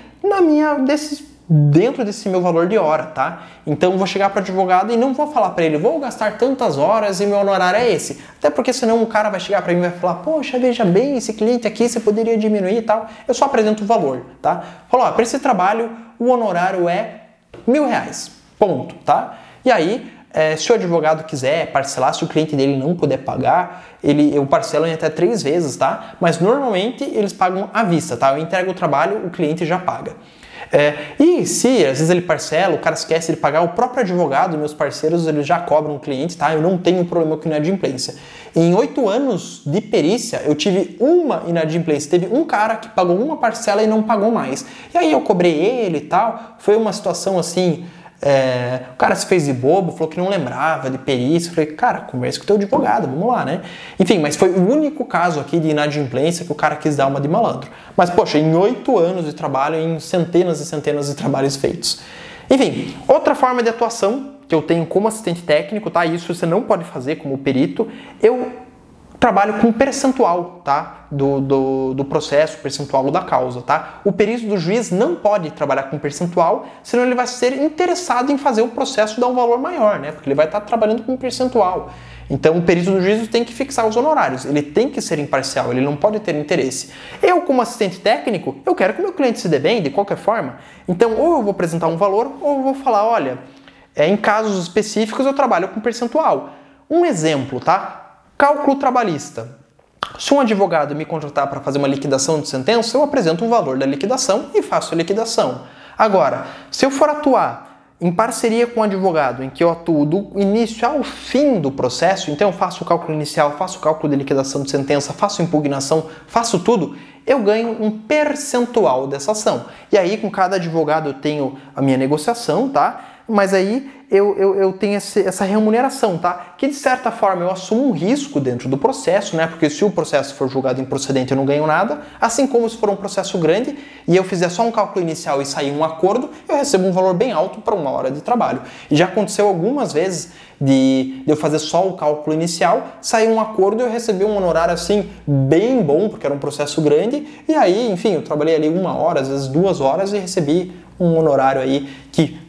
dentro desse meu valor de hora, tá? Então eu vou chegar para o advogado e não vou falar para ele, vou gastar tantas horas e meu honorário é esse. Até porque senão um cara vai chegar para mim e vai falar, poxa, veja bem, esse cliente aqui você poderia diminuir e tal. Eu só apresento o valor, tá? Falo, ó, para esse trabalho o honorário é R$1.000, ponto, tá? E aí, se o advogado quiser parcelar, se o cliente dele não puder pagar, eu parcelo em até 3 vezes, tá? Mas normalmente eles pagam à vista, tá? Eu entrego o trabalho, o cliente já paga. E se às vezes ele parcela, o cara esquece de pagar, o próprio advogado, meus parceiros, eles já cobram o cliente, tá? Eu não tenho problema com inadimplência. Em 8 anos de perícia, eu tive uma inadimplência. Teve um cara que pagou uma parcela e não pagou mais. E aí eu cobrei ele e tal. Foi uma situação assim... o cara se fez de bobo, falou que não lembrava de perícia. Eu falei, cara, conversa com o teu advogado, vamos lá, né? Enfim, mas foi o único caso aqui de inadimplência que o cara quis dar uma de malandro. Mas, poxa, em 8 anos de trabalho, em centenas e centenas de trabalhos feitos. Enfim, outra forma de atuação que eu tenho como assistente técnico, tá? Isso você não pode fazer como perito. Eu trabalho com percentual, tá? Do processo, percentual da causa, tá? O perito do juiz não pode trabalhar com percentual, senão ele vai ser interessado em fazer o processo dar um valor maior, né? Porque ele vai estar trabalhando com percentual. Então o perito do juiz tem que fixar os honorários, ele tem que ser imparcial, ele não pode ter interesse. Eu, como assistente técnico, eu quero que o meu cliente se dê bem de qualquer forma, então ou eu vou apresentar um valor, ou eu vou falar, olha, em casos específicos eu trabalho com percentual. Um exemplo, tá? Cálculo trabalhista. Se um advogado me contratar para fazer uma liquidação de sentença, eu apresento o valor da liquidação e faço a liquidação. Agora, se eu for atuar em parceria com um advogado, em que eu atuo do início ao fim do processo, então eu faço o cálculo inicial, faço o cálculo de liquidação de sentença, faço impugnação, faço tudo, eu ganho um percentual dessa ação. E aí, com cada advogado eu tenho a minha negociação, tá? Mas aí eu tenho essa remuneração, tá? Que de certa forma eu assumo um risco dentro do processo, né? Porque se o processo for julgado improcedente eu não ganho nada, assim como se for um processo grande e eu fizer só um cálculo inicial e sair um acordo, eu recebo um valor bem alto para uma hora de trabalho. E já aconteceu algumas vezes de eu fazer só o cálculo inicial, sair um acordo e eu recebi um honorário assim bem bom, porque era um processo grande, e aí, enfim, eu trabalhei ali 1 hora, às vezes 2 horas e recebi um honorário aí que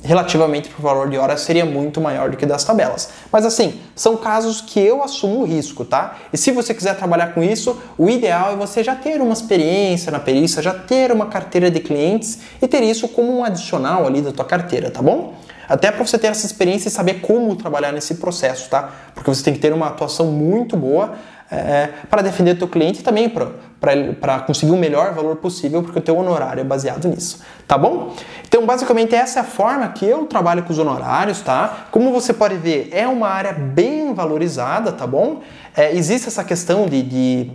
relativamente para o valor de hora seria muito maior do que das tabelas. Mas assim, são casos que eu assumo o risco, tá? E se você quiser trabalhar com isso, o ideal é você já ter uma experiência na perícia, já ter uma carteira de clientes e ter isso como um adicional ali da tua carteira, tá bom? Até para você ter essa experiência e saber como trabalhar nesse processo, tá? Porque você tem que ter uma atuação muito boa para defender o teu cliente e também para conseguir o melhor valor possível, porque o teu honorário é baseado nisso, tá bom? Então, basicamente, essa é a forma que eu trabalho com os honorários, tá? Como você pode ver, é uma área bem valorizada, tá bom? Existe essa questão de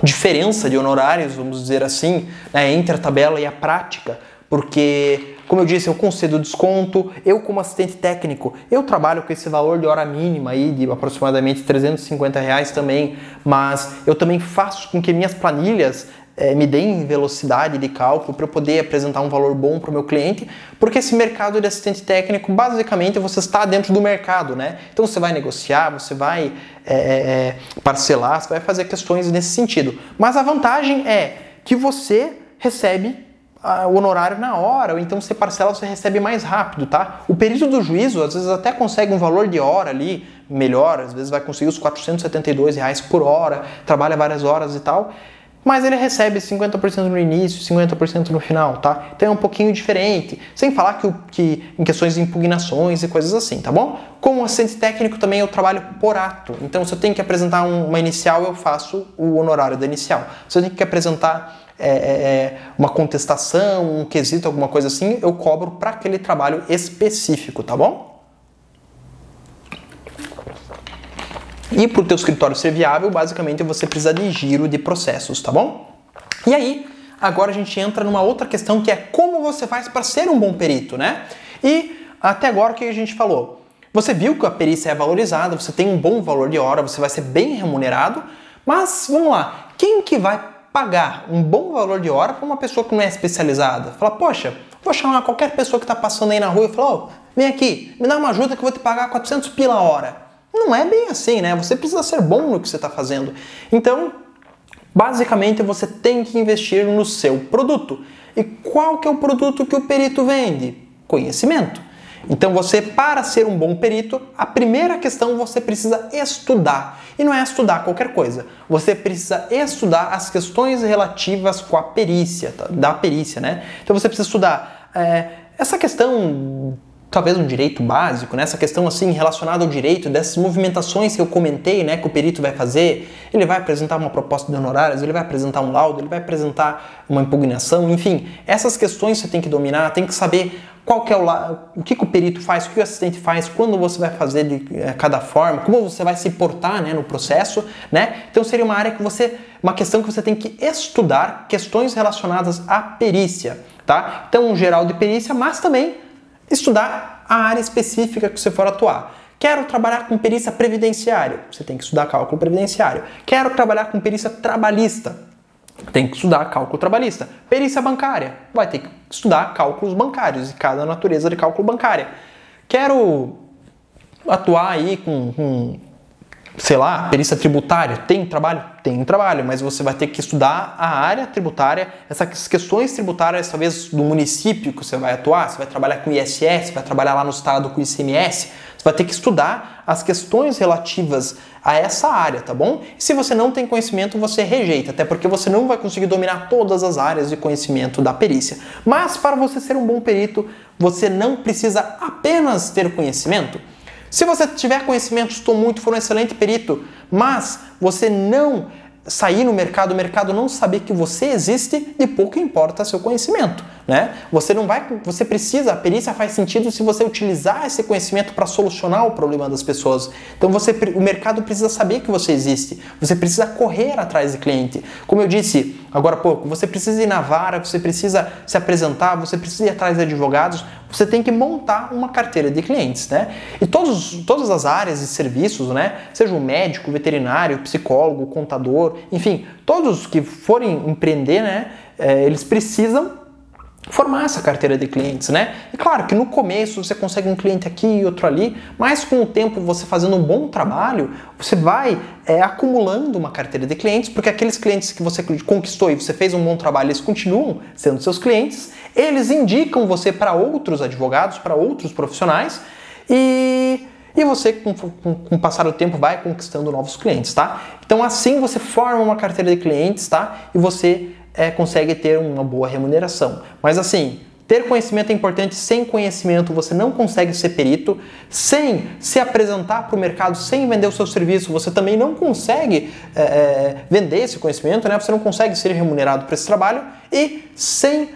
diferença de honorários, vamos dizer assim, né, entre a tabela e a prática, porque, como eu disse, eu concedo desconto, eu como assistente técnico, eu trabalho com esse valor de hora mínima aí de aproximadamente R$350 também, mas eu também faço com que minhas planilhas me deem velocidade de cálculo para eu poder apresentar um valor bom para o meu cliente, porque esse mercado de assistente técnico, basicamente, você está dentro do mercado, né? Então você vai negociar, você vai parcelar, você vai fazer questões nesse sentido. Mas a vantagem é que você recebe o honorário na hora, ou então você parcela, você recebe mais rápido, tá? O perito do juízo, às vezes até consegue um valor de hora ali, melhor, às vezes vai conseguir os R$472 por hora, trabalha várias horas e tal, mas ele recebe 50% no início, 50% no final, tá? Então é um pouquinho diferente, sem falar que em questões de impugnações e coisas assim, tá bom? Como assistente técnico também eu trabalho por ato, então se eu tenho que apresentar uma inicial, eu faço o honorário da inicial. Se eu tenho que apresentar uma contestação, um quesito, alguma coisa assim, eu cobro para aquele trabalho específico, tá bom? E para o teu escritório ser viável, basicamente você precisa de giro de processos, tá bom? E aí, agora a gente entra numa outra questão que é como você faz para ser um bom perito, né? E até agora o que a gente falou? Você viu que a perícia é valorizada, você tem um bom valor de hora, você vai ser bem remunerado, mas vamos lá, quem que vai pagar um bom valor de hora para uma pessoa que não é especializada? Fala, poxa, vou chamar qualquer pessoa que está passando aí na rua e falar, vem aqui, me dá uma ajuda que eu vou te pagar 400 pila a hora. Não é bem assim, né? Você precisa ser bom no que você está fazendo. Então, basicamente, você tem que investir no seu produto. E qual que é o produto que o perito vende? Conhecimento. Então você, para ser um bom perito, a primeira questão você precisa estudar. E não é estudar qualquer coisa. Você precisa estudar as questões relativas com a perícia, da perícia, né? Então você precisa estudar essa questão, talvez um direito básico, né? Essa questão assim relacionada ao direito, dessas movimentações que eu comentei, né? Que o perito vai fazer. Ele vai apresentar uma proposta de honorários, ele vai apresentar um laudo, ele vai apresentar uma impugnação, enfim. Essas questões você tem que dominar, tem que saber qual que é o que o perito faz, o que o assistente faz, quando você vai fazer de cada forma, como você vai se portar, né, no processo, né? Então seria uma questão que você tem que estudar, questões relacionadas à perícia, tá? Então um geral de perícia, mas também estudar a área específica que você for atuar. Quero trabalhar com perícia previdenciária, você tem que estudar cálculo previdenciário. Quero trabalhar com perícia trabalhista, tem que estudar cálculo trabalhista. Perícia bancária, vai ter que estudar cálculos bancários e cada natureza de cálculo bancária. Quero atuar aí com sei lá, perícia tributária. Tem trabalho? Tem trabalho, mas você vai ter que estudar a área tributária, essas questões tributárias, talvez do município que você vai atuar, você vai trabalhar com ISS, vai trabalhar lá no estado com ICMS, você vai ter que estudar as questões relativas a essa área, tá bom? E se você não tem conhecimento, você rejeita, até porque você não vai conseguir dominar todas as áreas de conhecimento da perícia. Mas para você ser um bom perito, você não precisa apenas ter conhecimento. Se você tiver conhecimento, estou muito, for um excelente perito, mas você não sair no mercado, o mercado não saber que você existe, de pouco importa seu conhecimento. né? A perícia faz sentido se você utilizar esse conhecimento para solucionar o problema das pessoas. Então o mercado precisa saber que você existe, você precisa correr atrás de cliente. Como eu disse agora há pouco, você precisa ir na vara, você precisa se apresentar, você precisa ir atrás de advogados, você tem que montar uma carteira de clientes, né? E todas as áreas e serviços, né? Seja o médico, veterinário, psicólogo, contador, enfim, todos que forem empreender, né? Eles precisam formar essa carteira de clientes, né? E claro que no começo você consegue um cliente aqui e outro ali, mas com o tempo você fazendo um bom trabalho, você vai acumulando uma carteira de clientes, porque aqueles clientes que você conquistou e você fez um bom trabalho, eles continuam sendo seus clientes, eles indicam você para outros advogados, para outros profissionais e você, com o passar do tempo, vai conquistando novos clientes, tá? Então assim você forma uma carteira de clientes, tá? E você consegue ter uma boa remuneração. Mas assim, ter conhecimento é importante. Sem conhecimento você não consegue ser perito. Sem se apresentar para o mercado, sem vender o seu serviço, você também não consegue vender esse conhecimento, né? Você não consegue ser remunerado por esse trabalho. E sem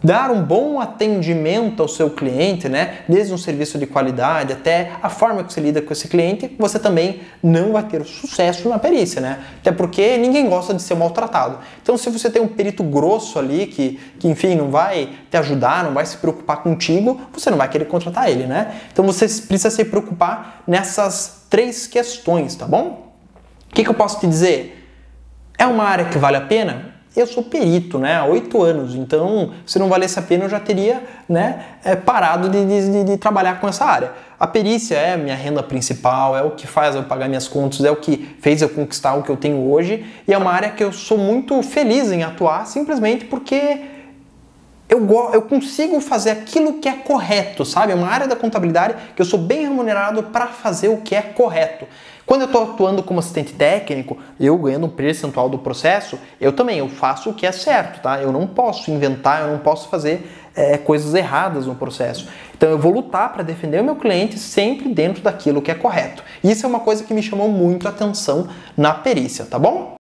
dar um bom atendimento ao seu cliente, né? Desde um serviço de qualidade até a forma que você lida com esse cliente, você também não vai ter sucesso na perícia, né? Até porque ninguém gosta de ser maltratado. Então, se você tem um perito grosso ali que enfim, não vai te ajudar, não vai se preocupar contigo, você não vai querer contratar ele, né? Então, você precisa se preocupar nessas 3 questões, tá bom? O que eu posso te dizer? É uma área que vale a pena? Eu sou perito, né, há 8 anos, então se não valesse a pena eu já teria, né, parado de trabalhar com essa área. A perícia é a minha renda principal, é o que faz eu pagar minhas contas, é o que fez eu conquistar o que eu tenho hoje e é uma área que eu sou muito feliz em atuar simplesmente porque eu consigo fazer aquilo que é correto, sabe? É uma área da contabilidade que eu sou bem remunerado para fazer o que é correto. Quando eu estou atuando como assistente técnico, eu ganhando um percentual do processo, eu faço o que é certo, tá? Eu não posso inventar, eu não posso fazer coisas erradas no processo. Então eu vou lutar para defender o meu cliente sempre dentro daquilo que é correto. Isso é uma coisa que me chamou muito a atenção na perícia, tá bom?